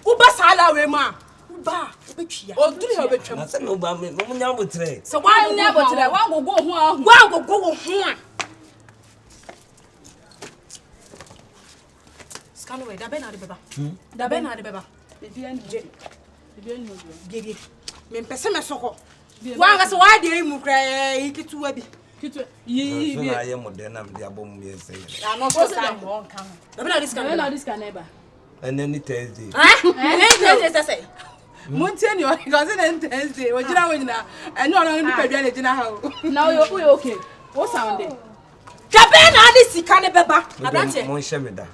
Uba sala we ma. Uba obetwia. Oduru he obetwam. Na se me uba me mo nya botre. Se wa nya botre, wa gogo ho a. Wa gogo wo ho a. Scan we da be na de beba. Da be na de beba. Bibia ni je. Bibia ni obi. Bibia. Me mpese me soko. Wa nga se wa de mu kra ikituwa bi. Kitu yi bi. Na ye modern am de abom me say. Ya no so sa mo nka. Da be na this can neighbor. And any Thursday. Thursday say. Monteni o because na Thursday. O jira wo nyina. Enyo ono ni padua na jina ha o. Na o okay. O sound dey. Da be na this sika ne beba. Abrante. Mo nhye me da.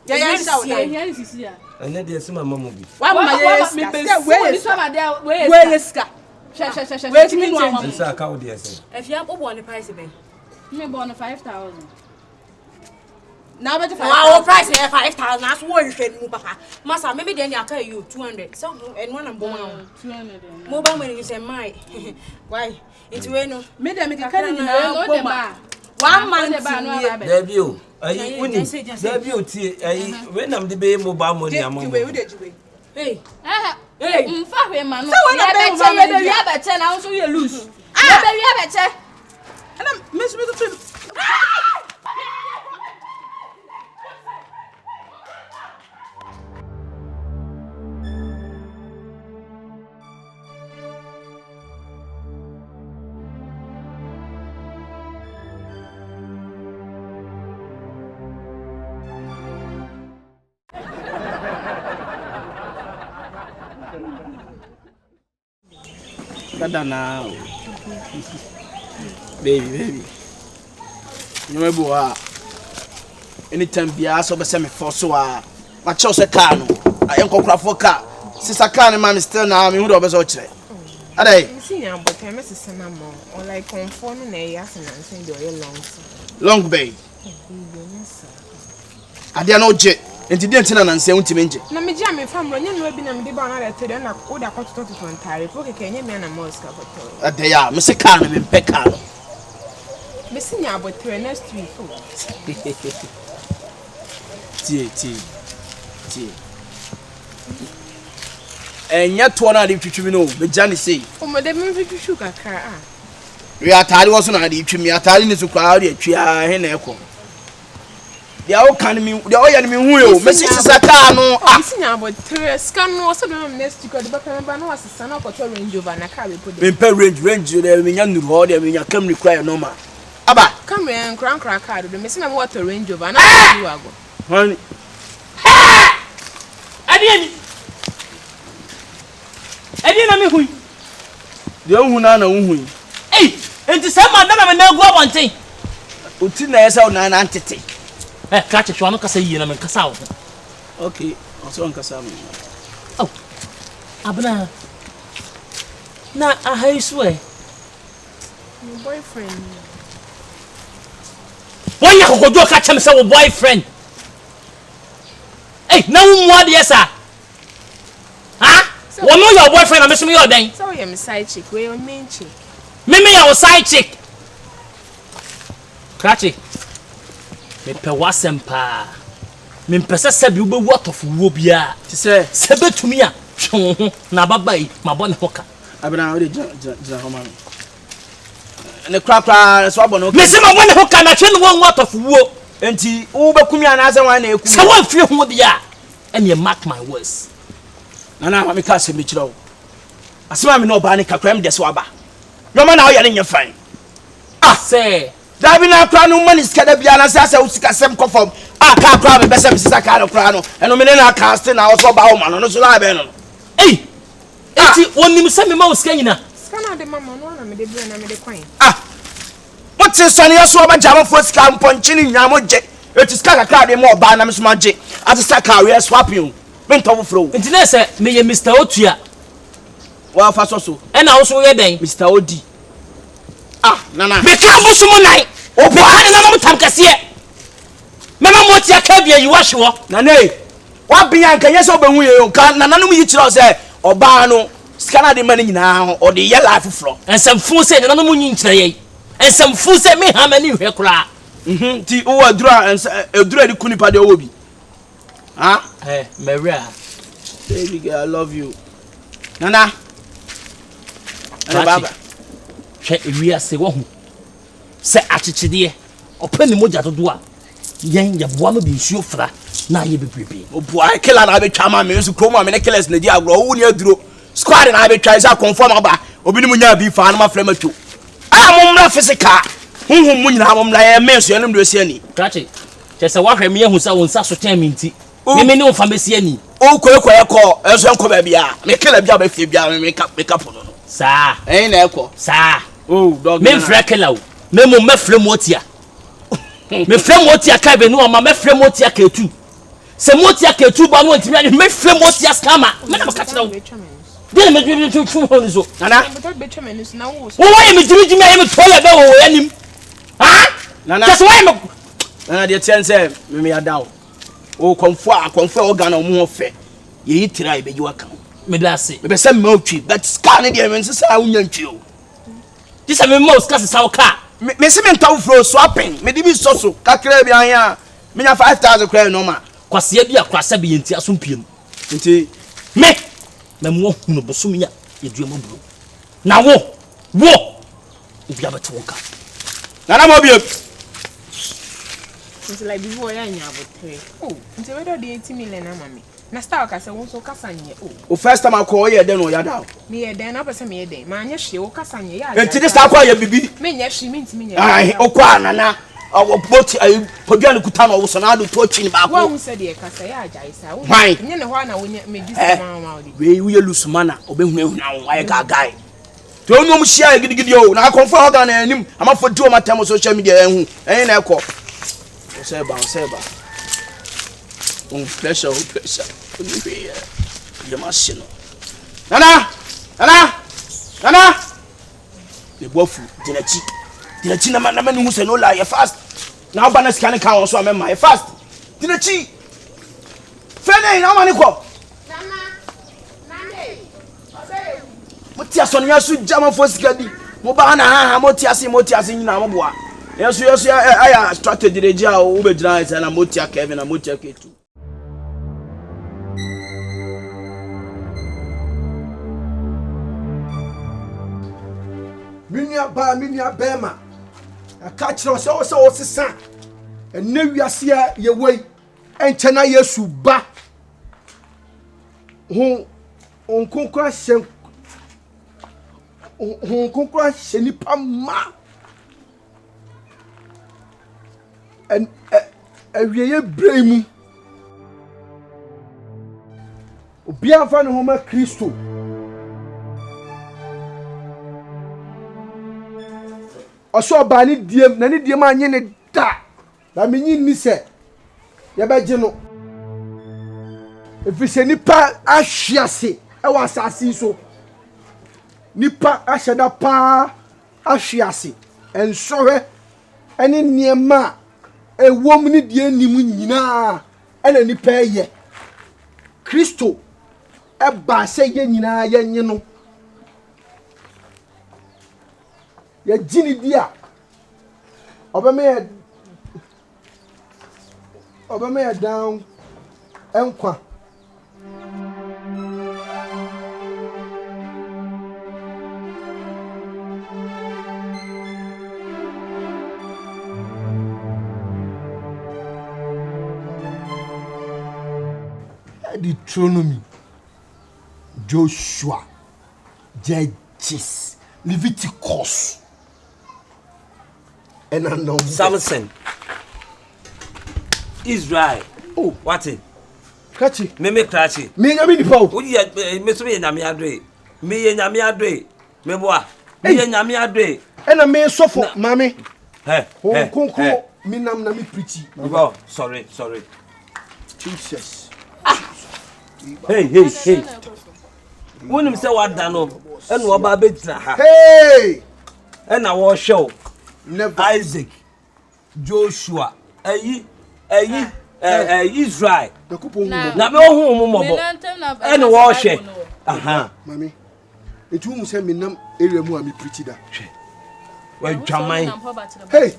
Ya sisi ya. Ya sisi ya. Ene de se mama mo bi. Wa ma ye sika. We so ma dey we sika. She. We timi no am. Nsa aka wo de say. If you am obo on the price be. Me born 5,000. Now better 5,000. Wow, price here 5,000. As one hwe mu papa. Masa maybe then you aka you 200. So and one am born 200. Mobile money is my. Why? It we no. Me dem ka kan na no ba. 1 month there bi o. Ayi uni. There bi o tie ayi we nam de be mobile money am. Hey. Hey, mfa hwe ma no. Ya beche na so ye loose. Ya beche. Ana me so me to Dada now. Baby. Yeboah. Anytime bia so be say me force wa. Ma che o se car no. Ayen kokura for car. Sister car ni ma me still na me hu do be so kire. Adai. Senior but I miss sana mo or like conform na yas na send your long bay. Adia no je. Enti di entina na nse untime nje. Na me jia me famro nya no bi na me de ba na retere na wo da kwato to ntare po keke nya me na mosque aboto. Adai ya me se car me pe car no. Me senior but next week. Tie. Enya to na de twitwi no me jani sei. O mo de me twitwi kakra ah. We atari wo so na de twitwi me atari ni so kwa de twia he na ekọ. Dia o kan mi dia o ya ni mi hu yo me sisa car no ah. Senior but scan no so do next week de ba kan ba no asesa na ko Range Rover na car we put. Me pe range de me nya nuru ho de me nya Camry kwa normal. Aba Camry en kran car do me se na what Range Rover na you ago. Honey. Edi na me hui. De hu na hu. Enti se ma da na me na gu abonten. Oti na yesa na ntete. Ka chechwa no kasa yi na me kasa wo. Okay, also on kasa me. Oh. Abna. Na ahaisu My boyfriend. Why you go do catch him say boyfriend? Na wo mu ade yesa. Wo no your boyfriend na me so me your den. So you my side chick, we your main chick. Me your side chick. Krachi. Me pe wasem pa. Me pese se bi wo what of wo bia. Ti se betumi a hwe ho na baba yi ma bo ne hoka. Abena we de ho man. Ne krakra so abo no. Me se ma bo ne hoka na hwe no wo what of wo. Enti wo bekumi ana ase wan na eku. Se wo fie ho bia. And you mark my words. Nana, me can't say me chilo. Asima me no ba ni kakra me de so aba. Your man na o ye fine. Say, da bi na kra no man is kada bia na say usika sem confirm. Ka kra me be say me sisa ka no kra no. Eno me na cast na o so ba o man no so la be no. Eti onim se me ma usika nyina. Sika na de mama no na me de bia na me de kwan. What is so na so ba jama fo sika mponchi ni nyamo je. Eti sika kakra de mo ba na me so ma je. Ati saka we swap you. Me ntowo flow. Enti na say me ye Mr. Otua. Wa fa so. E na wo so ye den Mr. Odi. Nana. Me ka bo so mo nai. O be ha na mo tam kase e. Mama mo tia ka bia yi wa hwe. Nana wa bia nka yesa obehu ye o ka nana no yi kire o say oba no skana de man nyina ho o de ye life flow. Ensamfu say nana no mo nyi nkire ye. Ensamfu say me ha mani hwe kura. Ti o adura edura di kunipa de obi. Maria. Baby girl, I love you. Nana. Baba. She ewia se wo hu. Se achichide opani moja dodo a. Yen Yeboah no bi nsuo fra na ye bebrebe. Obuai killer na be twa ma me nsu kroma me ne killers na di agro wo ni aduro. Squad na be twa isa conform aba. Obi ni munya bi fa na ma fra mato. Mumra physical. Hunhum munyina mumra ye menso enum do esi ani. Kachi. Chese wa hwem ye hu sa won sa so ten minti. Me ne won mesi ani. O koyeko enso enko ba bia. Me killer bia ba fie bia me ka pono no. Sa. Na ekọ. Sa. Oh dog. Me fra killer o. Me mo mefre motia. Me frɛ motia ka be no ma mefrɛ motia ka etu. Se motia ka etu ba no ntimi ade mefrɛ motia scammer. Me na ka tena wo. Dey me dwe tu fu ho so. Nana. Wo wa ye me dimi aye me toya be wo anim. Nana. Just why me. Nana de tiense me ya dawo. O konfo organ o mu ho fe. Ye yi tira be ji waka. Me da se. Me be se me otwi but scan de me nsa wonya ntwi o. This a me mouse ka se sa wo ka. Me se me ntawo fro swapping. Me di bi soso kakra bi anya. Me nya 5000 kra no ma. Kwase bi akrasa bi yenti asompiem. Nti me mo hunu bosom ya yeduama bro. Na wo obi abeto woka. Nana mo bi. It's like before ya nya abotre. Oh, nti we do the 80 million na mama. Na star ka se won so kasa nye o first time I call you den no ya da. Me ye den na pese me ye den. Ma anya hwe wo kasa nye ya. Enti this star call you bibi. Me nya hwe me ntimi nya. Ai o kwa nana. O boti ai podua ne kuta no wo so na do to chi ni ba ko. Wo se de kasa ya aja isa. Wo nye ne ho na wo me di sama ma odi. We ye lusumana obehunu ehuna wo ai gagai. to onum share gidigidi o na confirm organ na anim amafo di o matam social media ehu en na ekọ seba pressure onihwe ya machine nana the bofu dinachi na mani hu se no la ya fast na oba na scan kan won so amema ya fast dinachi fene na mani ko motia so nya su jama fo sikadi mo ba na ha motia se nyina mo boa yeso aya strategy de gia o be gina ita na motia Kevin na motia K2 minia bema aka kire o sesa ene wiase ya ye wei enche na Yesu ba onkonkra nipa ma en awieye bremu obi afa ne homa Kristo oso ba ni diem na ni diem anye ne da na menyi ni se ye beje no efise nipa ahwiase e wa asase so nipa aheda pa ahwiase ensohwe ene niema ewom ni die nim nyina ena nipa ye Kristo e ba se ye nyina ye nye no ya jini dia obame down enkwa Deuteronomy, Joshua, Judges, Leviticus, and Samson, Israel. Oh, what it? Kachi. Me Kachi. Me nyami ni pao. Odi ya me so me nyami adre. Me ye nyami adre. Me boa. Me ye nyami adre. Ena me sofo mami. Hey. Konko me nam na me preach. Oh, sorry. Jesus. Hey. Wonim say what da no. Ena oba begira ha. Hey. Ena wo show. Never. Isaac, Joshua, Israel. Na me ohun mo mobo. Ena wo hwe. Aha. Mami. Etu mu say me nam area mu a me preach da. We dwaman. Hey.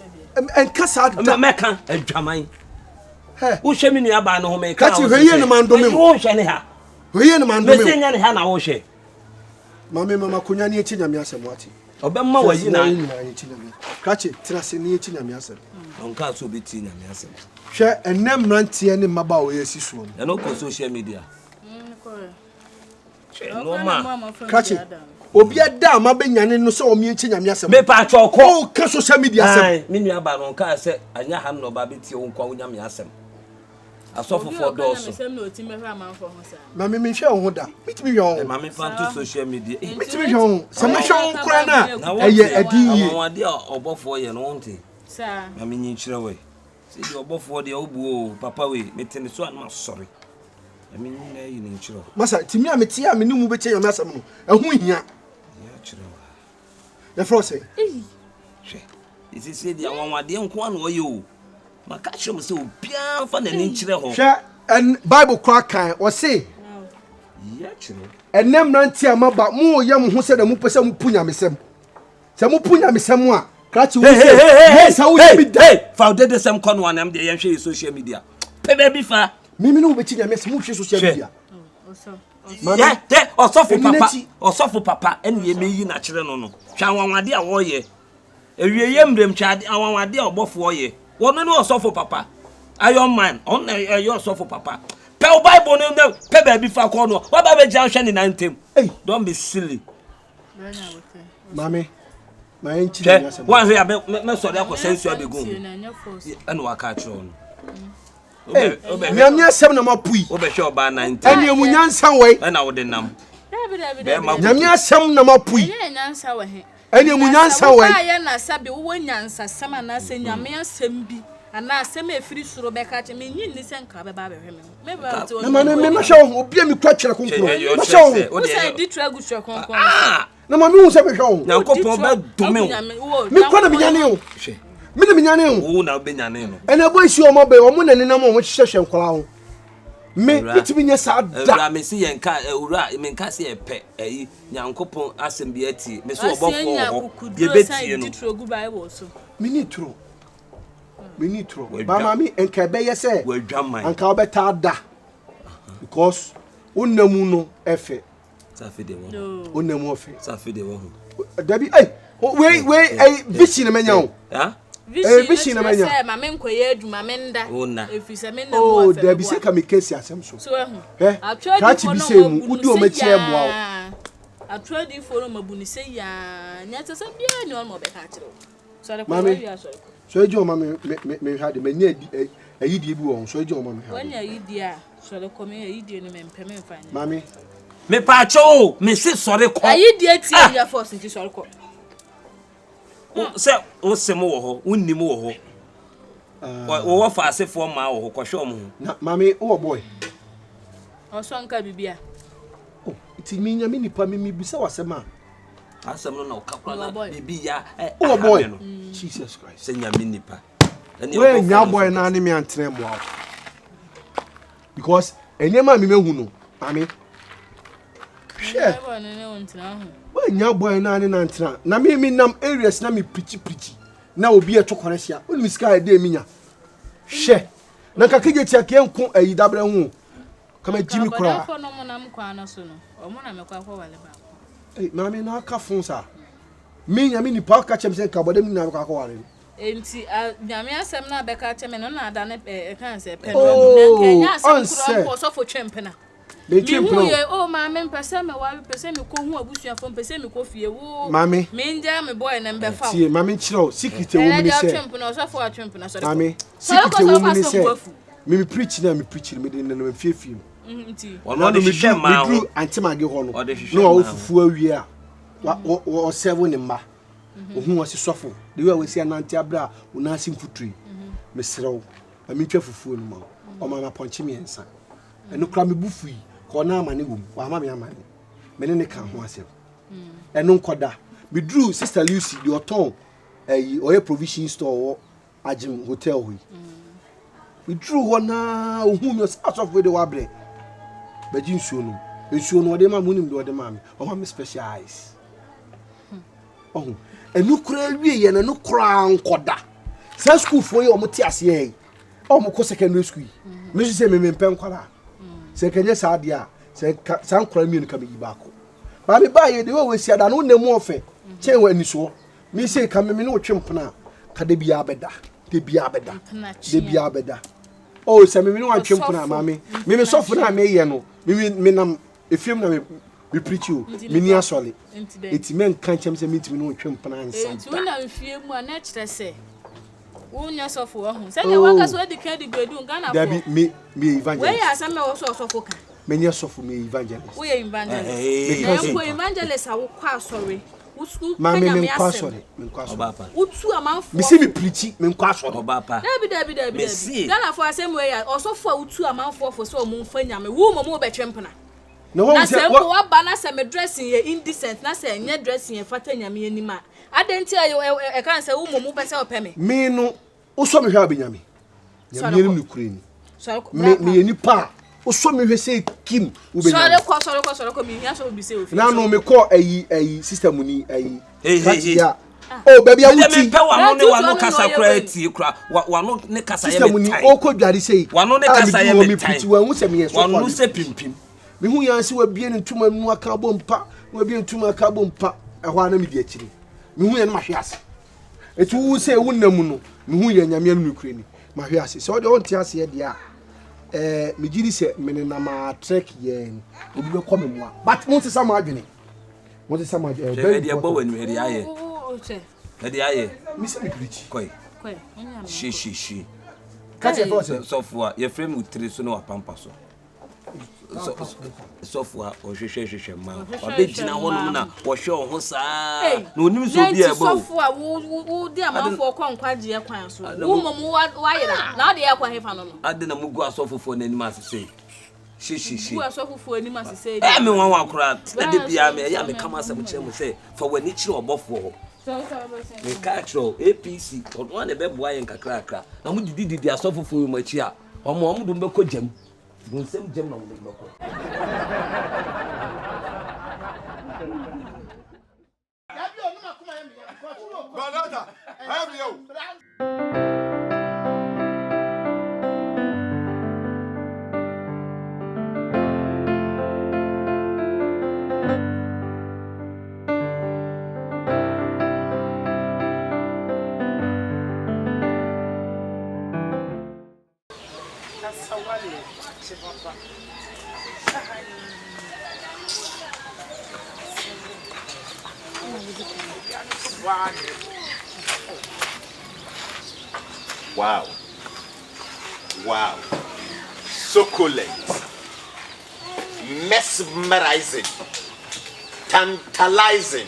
En kasa da. Me kan dwaman. Hey. Wo hwe me nua ba no ho me kan. Kachi hwe ne man do me. Wo hwe ne ha. Hwe ne man do me. Me se nya ne ha na wo hwe. Mami mama konya ne echi nyame asem wati. Obemma wa yi na. Kachi trase ne echi nyame asem. Onka so be ti nyame asem. Hwe enem rantie ne maba o yesi so no. E no ko social media. No ma. Kachi obi ada ma be nyane no so o mi echi nyame asem. Me pa choko. O ka social media asem. Me nua ba no nka se anya ha no ba be ti o nkwa nyame asem. Asofo for doors. Ma me hwe ho da. Mitimi hwe ho. Ma me fan to social media. Mitimi hwe ho. Se me hwe ho kura na eye adinye. Awon ade obofo ye no wonte. Sa. Ma me nyi kire we. Se di obofo de obuo papa we metene so an sorry. Ma me nyi na yi ni kire. Masa timi a meti a me ni mu be che yome asem no. Ehu hia. Ya kire. Ya fro say. Hwe. Isi se di awon ade nko an wo ye o. Maka shom se obia fa na ni kire ho. Hwe en Bible kwa kan o say. Ya kire. Enem rantie amaba mu ye mu ho se da mu pese mu punya mesem. Se mu punya mesem a krachi wo say. Yes, how we be dey. Fa de the same kon one am de ye hwe social media. Pe be bi fa. Mimi no be chi nya mesem mu hwe social media. Yeah, osofo papa ene ye meyi na kire no no. Hwa wanwade a wo ye. Ewieye mbrem chade wanwade a obofo ye. Wono no osofo papa. Iron man, on your osofo papa. Pe Bible no pe ba bi fa ko no. Wa ba be jan hwe ni nantem. Hey, don't be silly. Mami. Ma enchi nya asem. Wan hwe me sorry akosensu abegu. Ene wa ka kire no. Nyamia asem na mapui. Obe hwe oba 19. Ene mu nyansan wei. Ena wo de nam. nyame asɛm na mapui ɛne mu nyansa wɔ ayɛ na sabe wo nyansa sama na sɛ nyame asɛm bi ana asɛm efiri soro bɛka kyɛ me nyi ni sɛ nka bɛba bɛhwɛ me ba to na ma me mahwɛ wo obi mi kwa kyerɛ konkon mahwɛ wo sɛ di tragu hwɛ konkon na ma me hu sɛ behwɛ wo nyankopɔn bɛ dome wo me kwa na me nyane wo me na me nyane wo na be nyane no ɛna bo isi o mo be o mo na nenam o mo hyehyɛ nkwala ho me bitimi nya sa da ewura me si yenka ewura me nka se epe eyi nyankopon asem bi ati me so obofo ho ye betie no me ni tro ba ma mi enka be yese anka obeta da because unamu no efe safide wo unamu ofe safide wo dabi we vision na menya wo ha vision na menya say ma me nkoye adwuma me nda efise me na mo afa dabi se ka me kesi asem so catch bi say mu udi o machi emwa wo atradi foro mabuni say ya nya tse bia ni on mo be ka kire so re ko wi aso so eji o ma me hade me nya ayidie bi wo so eji o ma me hade wanya ayidie a so re ko me ayidie no me mpem mfanya mami me pa cho me se sore ko ayidie tie ya force nti sore ko se o se mo wo ho unnim wo ho wo fa asefo ma wo ho ko hwe mo na mami wo boy o so nka bibia ti mi nya mi nipa mi bisa wasema asem no na okakwa bibia wo boy Jesus Christ se nya mi nipa we nya boy na ani mi antre mo out because enyema mi mehu no mami share we nya boy na ani na antra na mi nam areas na mi pichi na obi etokore hia oni sika de mi nya share na kakege tia ke nko ayi dabre hu kama jimi kura ko no mo nam kwa na so no o mo na me kwa kwa wale ba mami na aka fun sa mi nya mi ni pa ka chem se ka bodem na kwa kwa wale enti nyame asem na be ka chem no na da ne kan se pe no na kenya asem kura ko so fo twempena be twempena o ma me mpese me wa pese me ko hu abusuafo mpese me ko fie wo mami me nja me boy na mbe fa tie mami chiro secret wo mi se twempena so fo twempena so mami secret wo mi se me preach na me preach me de na me fiefie nti ono de hye ma ho antimage ho no wo fufu awie a wo seven ni mba ohu wo se sofo de we we se anante abra una asim futuri me serew ami twa fufu no ma o ma ponche me ensa enu kra me bufu yi ko na amane wom wa ma me amane me ne ka ho asem enu nkoda me dru sister Lucy de oton ayi oye provision store wo agim hotel ho me dru ho na ohu me out of we de wa bre baji nsuo no ode ma munim de ode ma me o ma me special eyes oh enu kura wie ye na no kura nkoda sa school fo ye o mo ti ase ye o mo ko secondary school me se me pen kwala se kenye sa ade a se san kura mi no ka be yibako ba me ba ye de we si ada no nemu ofe chen wa niso me se ka me no twempena ka de bia beda oh se me no twempena ma me sofo na me ye no me nam efiem na me preach you me ni asole enti men kan chem se mitimi no twempena ansa enti una mfie mu na kire se unya sofo ho se ne waka so edi kan di gbedu ngana fo dabi me evangelist we ya same wo sofo kan me nya sofo me evangelist we evangelist ko evangelist awo kwa asore usu kanya me kwa asore obapa utu amanfo me si me preach me kwa asore obapa dabi ngana fo asem we ya osofo a utu amanfo fo so mo mfa nyame wo mo be twempena na se ko wa ba na se me dressing ye indecent na se enye dressing ye fata nyame anima adenti ayo e kan se wo mo be se opeme me no wo so me hwa benyame nyame ni kure ni me ni pa wo so me hwe se kim wo benyame sore ko me hia so bi se ofi na no me call ayi system ni ayi katia oh baby a wuti me pe wa no ne wa no kasa kra ti kra wa no ne kasa ye system ni o ko dware sei wa no ne kasa ye me tai wa hu se me ye so wa no se pimpim me hu yan se wa bie ne ntuma nu aka bompa wa bie ntuma aka bompa ehwa na me di akiri me hu ye na mahwe ase etu wu se wunam no me hu ye nyame anu kure ni mahwe ase so de wonte ase ye dia me gidi se me na ma trek ye obi be come mo but mo se sama adwene very dia bo wanu eri aye eri aye mi se me preach koi shi catch your force so for ye frame utri so no pampa so Software or share man. A big dinner one or show Hosa. No news will be a software who dear man for conquer dear quans. Why now the air quite I didn't move go so for any mass to say. She was so for any mass to say. I mean, one crowd. Let it be I may come as some say for when it's your buff for. The catch-all APC or one a bed boy and cracker. Now, we did the suffer for you, my chair. Or more don't go gem. Don't send gem on the local. Wow. Wow. Succulent. Mesmerizing. Tantalizing.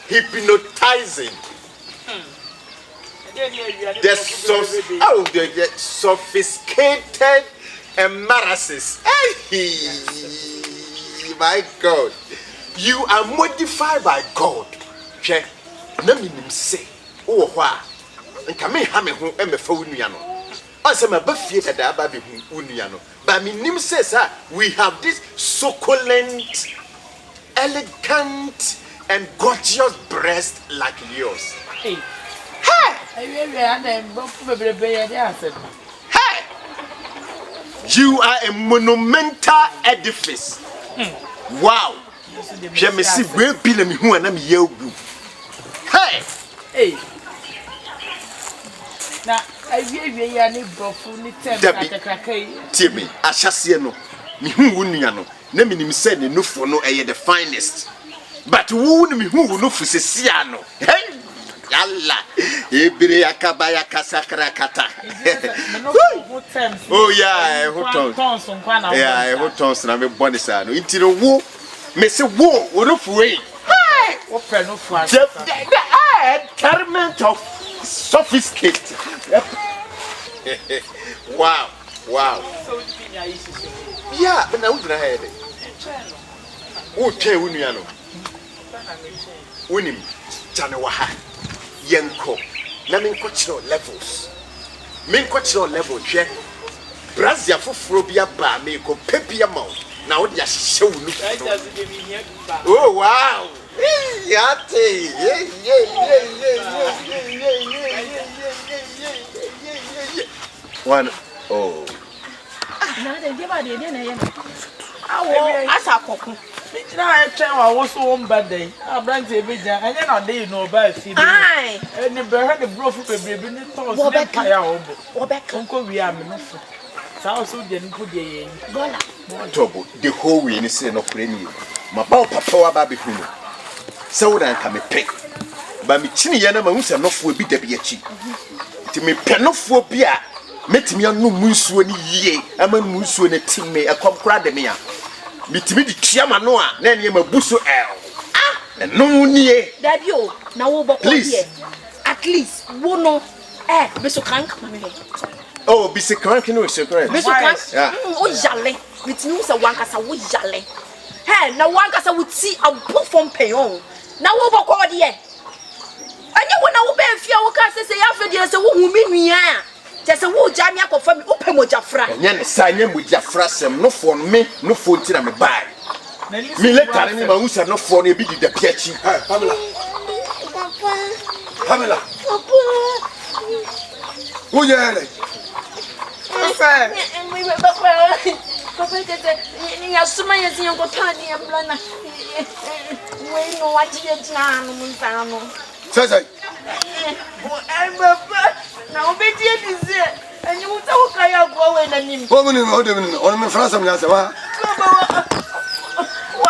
Hypnotizing. The sophisticated embarrasses. My God. You are modified by God. Check. Let me say. Oh, wow. And come in, hammer who am a phone. Also, my buffet at the Abbey Uniano. But my name says, we have this succulent, elegant, and gorgeous breast like yours. Hey! You are a monumental edifice. Wow! Je me see where Bill and who and I'm you. Hey! Hey! Now, I hear any broken Timmy, I shall see no. Me who wouldn't name him said no for no the finest. But who me who no for Siciano? Hey! Yalla! Ebire akabaya kasakra kata. Oh yeah, who tons na me body sa no. Inti no wo me se wo no fuwe. Hey! Open no for. The torment of sophisticated. Wow. Yeah, but now we na head. O che unuano. Unim chane wa ha. Yenko. Na me nkochiro levels. Me nkochiro level hwe. Brazia foforo bia ba me ko pepia ma. Na wo dia hye wo nu. Oh wow. Yate. One. Oh. Na de give ade de na ye. Awo asa kokko. Now I tell I was so bad. I brand the big and then I did no bad feed. Aye. And the bird the bro for baby in the toss. What back? Uncle, we are enough. So also didn't put the trouble. The whole way in say no friend. My papa power baby who. So then come a pick. But me chinny yana mamusa no for be the beachi. To me penophobia. Met me on no moose when ye. I'm a moose when a team me a come crowd me. Mitimi di chiama noa na enye mabuso el no nie Dabio na wo boko here at least wo no beso crank mame oh beso crank no beso crank o jale mitimi se wankasa wo jale na wankasa wo ti abofom peon na wo boko here anye wo na wo be fia wo ka se ya fedie se wo hu mi nua just a wood jammy for me, open with Jafra. Yan sign with Jafrasem, no for me, no for till I'm a buy. Me let Tarani Mausa no for me be the Piachi. Pamela. Who you are? And we were Papa. You have so many as you go tiny and blana. We know what you Say, I'm a now, Betty is there, and you will talk. I have go away and him. Woman, on my France, I'm not so. What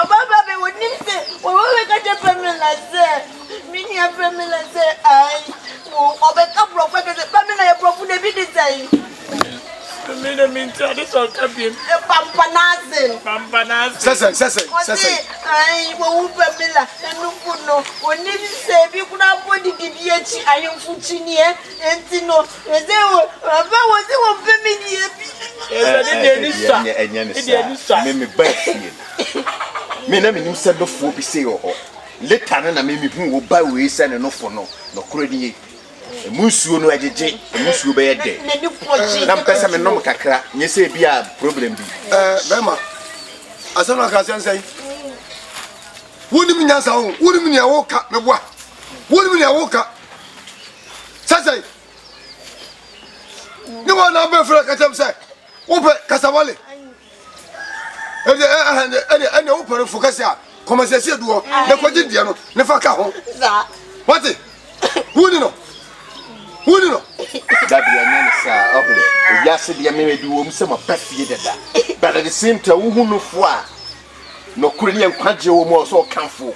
Baba would say? Well, we got a permanent say. Many a permanent say, I will back up, prophet, the family of prophet, the bit say. say me to this one cabin. Pampanazin. Sese. Ai, wo pamela, enu kuno. Oni se bi kuna body didiachi ayemfuchi ni enti no. Eze wo, baba wo se wo pemi ni Me ba fie. Me na me nim se do fo bi se yo ho. Later na me hu wo ba we se ne no fo no. No kro ni musuo no ajeje, musuo be yede. Na mpesa me nom kakra, nye se bia problem bi. Bema. Asana ka sense. Woni mi nyansa ho, woni mi ne wo ka me boa. Woni mi ne wo ka. Sase. Ni wa na be fra ka tem se. Wo pe kasawale. Ene wo pe focus ya. Commencer duo. Ne ko gidie no, ne fa ka ho. Za. What? Woni no. That be any sa oh. Yes, the me do um se ma pafie deda. But at the same time who no fo a no kuri en kwaje wo mo so kanfo.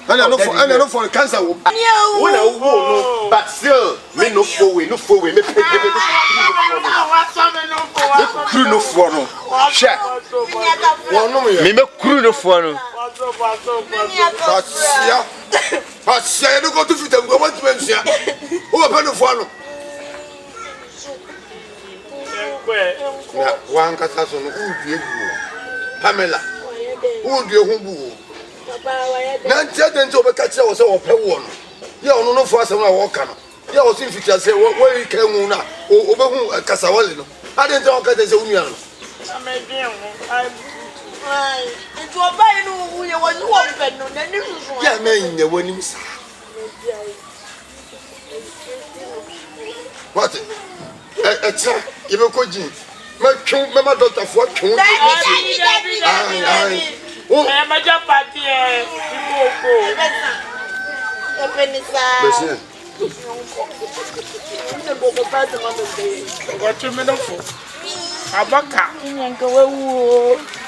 And no for cancer. When I no, but still me no fo we me pay kuru no fo no. Sha. Me kuru no fo no. But I don't go to fit and go want to mention. Who are penny for no? One Cassason, who do you? Pamela, who do you? Nancy to be catcher was our pay one. You don't know for us and I walk on. You also if you say where you came now, over whom a Cassawalino. I didn't talk at the Union. It's what I know who you was one no, then you yeah, man, the winning. What? A child, you will go in. My king, my daughter, for king. Oh, I'm a job party. What you mean? Abaka.